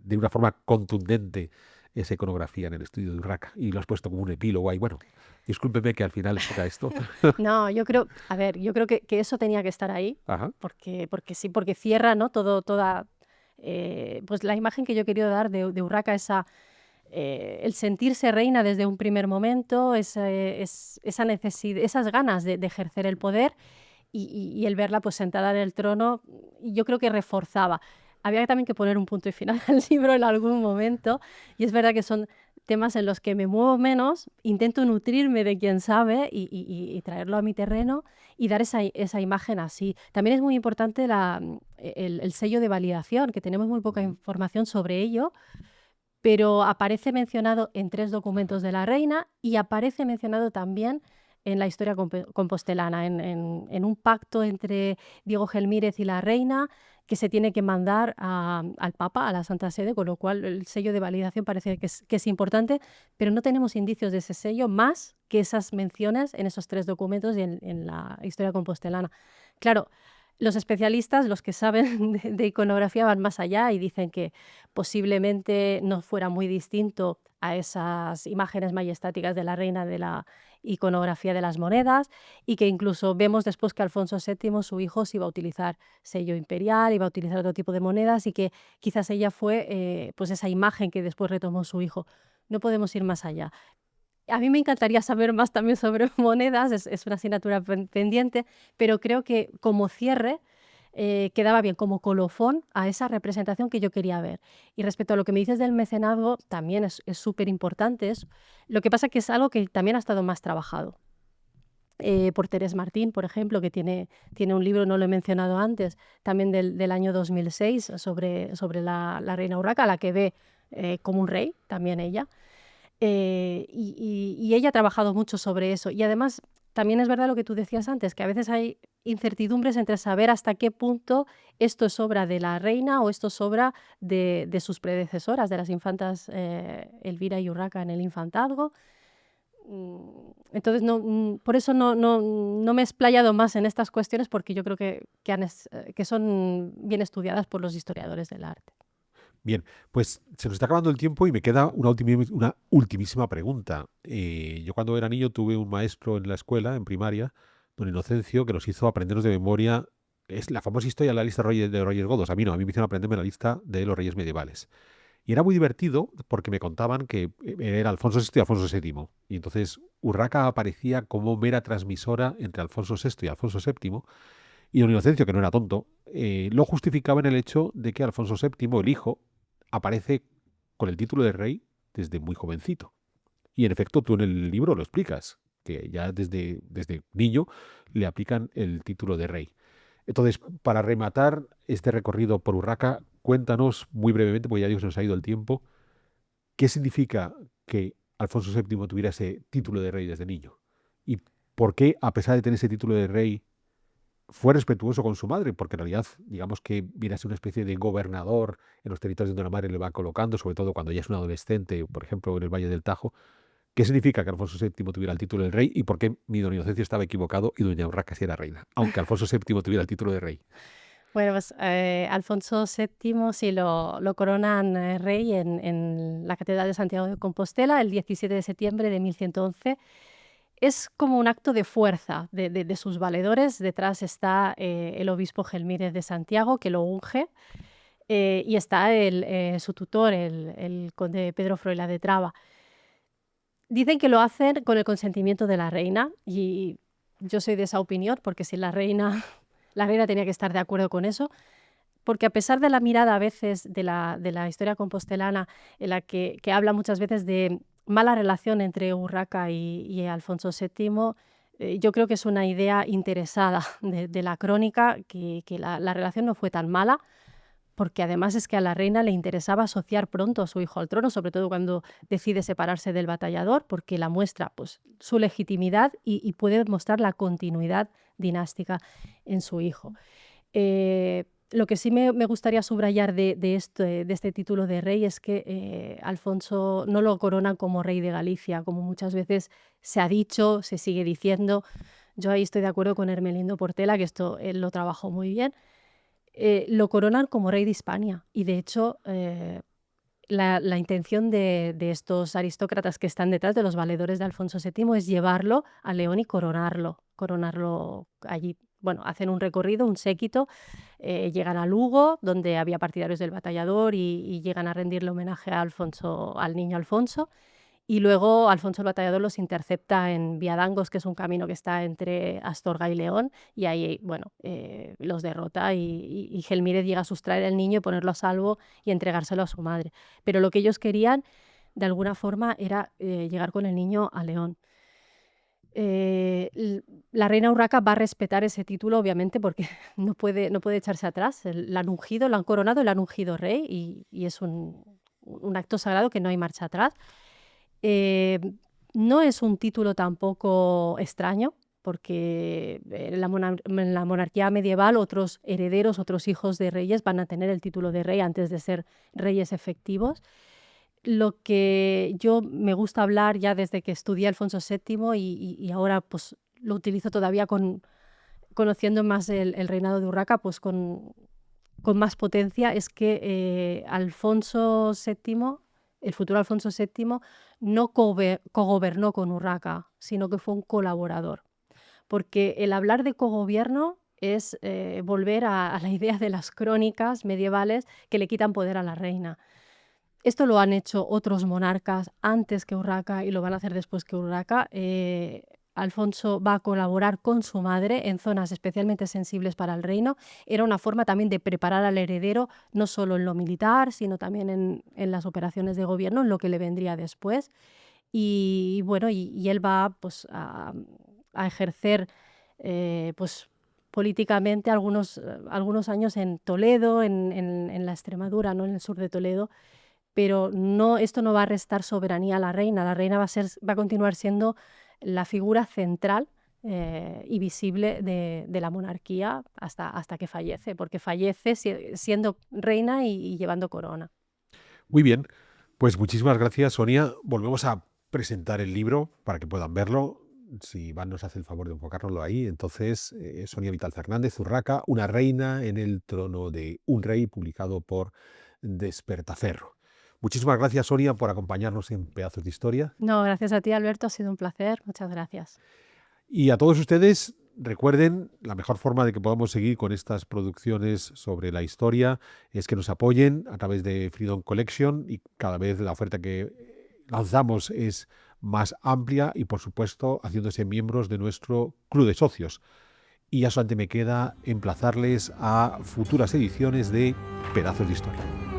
de una forma contundente esa iconografía en el estudio de Urraca y lo has puesto como un epílogo ahí. Bueno, discúlpeme que al final explica esto. No, a ver, yo creo que eso tenía que estar ahí, Ajá. porque sí, porque cierra, ¿no? Toda, pues la imagen que yo he querido dar de Urraca, el sentirse reina desde un primer momento, esa necesidad, esas ganas de ejercer el poder y el verla pues sentada en el trono, y yo creo que reforzaba. Había también que poner un punto y final al libro en algún momento, y es verdad que son temas en los que me muevo menos, intento nutrirme de quien sabe y traerlo a mi terreno y dar esa imagen así. También es muy importante el sello de validación, que tenemos muy poca información sobre ello, pero aparece mencionado en 3 documentos de la reina y aparece mencionado también en la historia compostelana, en un pacto entre Diego Gelmírez y la reina que se tiene que mandar al Papa, a la Santa Sede, con lo cual el sello de validación parece que es importante, pero no tenemos indicios de ese sello más que esas menciones en esos 3 documentos y en la historia compostelana. Claro, los especialistas, los que saben de iconografía, van más allá y dicen que posiblemente no fuera muy distinto a esas imágenes majestáticas de la reina de la iconografía de las monedas y que incluso vemos después que Alfonso VII, su hijo, sí iba a utilizar sello imperial, iba a utilizar otro tipo de monedas y que quizás ella fue pues esa imagen que después retomó su hijo. No podemos ir más allá. A mí me encantaría saber más también sobre monedas, es una asignatura pendiente, pero creo que como cierre quedaba bien, como colofón a esa representación que yo quería ver. Y respecto a lo que me dices del mecenazgo, también es súper importante. Lo que pasa que es algo que también ha estado más trabajado. Por Terés Martín, por ejemplo, que tiene un libro, no lo he mencionado antes, también del año 2006, sobre la reina Urraca, a la que ve como un rey, también ella. Y ella ha trabajado mucho sobre eso. Y además, también es verdad lo que tú decías antes, que a veces hay incertidumbres entre saber hasta qué punto esto es obra de la reina o esto es obra de sus predecesoras, de las infantas Elvira y Urraca en el infantazgo. Entonces, por eso no me he explayado más en estas cuestiones, porque yo creo que son bien estudiadas por los historiadores del arte. Bien, pues se nos está acabando el tiempo y me queda una ultimísima pregunta. Yo cuando era niño tuve un maestro en la escuela, en primaria, don Inocencio, que nos hizo aprendernos de memoria, es la famosa historia de la lista de Reyes Godos. A mí no, a mí me hicieron aprenderme la lista de los reyes medievales. Y era muy divertido porque me contaban que era Alfonso VI y Alfonso VII. Y entonces Urraca aparecía como mera transmisora entre Alfonso VI y Alfonso VII. Y don Inocencio, que no era tonto, lo justificaba en el hecho de que Alfonso VII, el hijo, aparece con el título de rey desde muy jovencito. Y en efecto, tú en el libro lo explicas, que ya desde niño le aplican el título de rey. Entonces, para rematar este recorrido por Urraca, cuéntanos muy brevemente, porque ya digo, se nos ha ido el tiempo, ¿qué significa que Alfonso VII tuviera ese título de rey desde niño? ¿Y por qué, a pesar de tener ese título de rey, fue respetuoso con su madre? Porque en realidad, digamos que viene a ser una especie de gobernador en los territorios donde la madre le va colocando, sobre todo cuando ella es un adolescente, por ejemplo, en el Valle del Tajo. ¿Qué significa que Alfonso VII tuviera el título de rey y por qué mi don Inocencio estaba equivocado y doña Urraca sí era reina, aunque Alfonso VII tuviera el título de rey? Bueno, pues Alfonso VII sí lo coronan rey en la Catedral de Santiago de Compostela el 17 de septiembre de 1111. Es como un acto de fuerza de sus valedores. Detrás está el obispo Gelmírez de Santiago, que lo unge, y está su tutor, el conde Pedro Froilaz de Traba. Dicen que lo hacen con el consentimiento de la reina, y yo soy de esa opinión, porque si la reina tenía que estar de acuerdo con eso, porque a pesar de la mirada a veces de la historia compostelana, en la que habla muchas veces de mala relación entre Urraca y Alfonso VII, yo creo que es una idea interesada de la crónica, que la relación no fue tan mala, porque además es que a la reina le interesaba asociar pronto a su hijo al trono, sobre todo cuando decide separarse del batallador, porque la muestra pues, su legitimidad y puede mostrar la continuidad dinástica en su hijo. Lo que sí me gustaría subrayar de este título de rey es que Alfonso no lo coronan como rey de Galicia, como muchas veces se ha dicho, se sigue diciendo. Yo ahí estoy de acuerdo con Hermelindo Portela, que esto él lo trabajó muy bien. Lo coronan como rey de Hispania, y de hecho la intención de estos aristócratas que están detrás de los valedores de Alfonso VII es llevarlo a León y coronarlo allí. Bueno, hacen un recorrido, un séquito, llegan a Lugo, donde había partidarios del batallador, y llegan a rendirle homenaje a al niño Alfonso. Y luego Alfonso el Batallador los intercepta en Viadangos, que es un camino que está entre Astorga y León, y ahí, bueno, los derrota, y Gelmírez llega a sustraer al niño y ponerlo a salvo y entregárselo a su madre. Pero lo que ellos querían, de alguna forma, era llegar con el niño a León. La reina Urraca va a respetar ese título, obviamente, porque no puede echarse atrás. La han ungido, lo han coronado, le han ungido rey, y es un acto sagrado que no hay marcha atrás. No es un título tampoco extraño, porque en la monarquía medieval otros herederos, otros hijos de reyes van a tener el título de rey antes de ser reyes efectivos. Lo que yo me gusta hablar ya desde que estudié Alfonso VII, y ahora pues lo utilizo todavía conociendo más el reinado de Urraca, pues con más potencia, es que Alfonso VII, el futuro Alfonso VII, no cogobernó con Urraca, sino que fue un colaborador. Porque el hablar de cogobierno es volver a la idea de las crónicas medievales que le quitan poder a la reina. Esto lo han hecho otros monarcas antes que Urraca y lo van a hacer después que Urraca. Alfonso va a colaborar con su madre en zonas especialmente sensibles para el reino. Era una forma también de preparar al heredero, no solo en lo militar, sino también en las operaciones de gobierno, en lo que le vendría después. Y bueno, y él va pues, a ejercer pues, políticamente algunos años en Toledo, en la Extremadura, ¿no? En el sur de Toledo, pero esto no va a restar soberanía a la reina. La reina va a continuar siendo la figura central y visible de la monarquía hasta que fallece, porque fallece siendo reina y llevando corona. Muy bien, pues muchísimas gracias, Sonia. Volvemos a presentar el libro para que puedan verlo. Si Iván nos hace el favor de enfocárnoslo ahí, entonces Sonia Vital Fernández, Urraca, una reina en el trono de un rey, publicado por Despertaferro. Muchísimas gracias, Sonia, por acompañarnos en Pedazos de Historia. No, gracias a ti, Alberto, ha sido un placer. Muchas gracias. Y a todos ustedes, recuerden, la mejor forma de que podamos seguir con estas producciones sobre la historia es que nos apoyen a través de Freedom Collection, y cada vez la oferta que lanzamos es más amplia, y por supuesto haciéndose miembros de nuestro club de socios. Y ya solamente me queda emplazarles a futuras ediciones de Pedazos de Historia.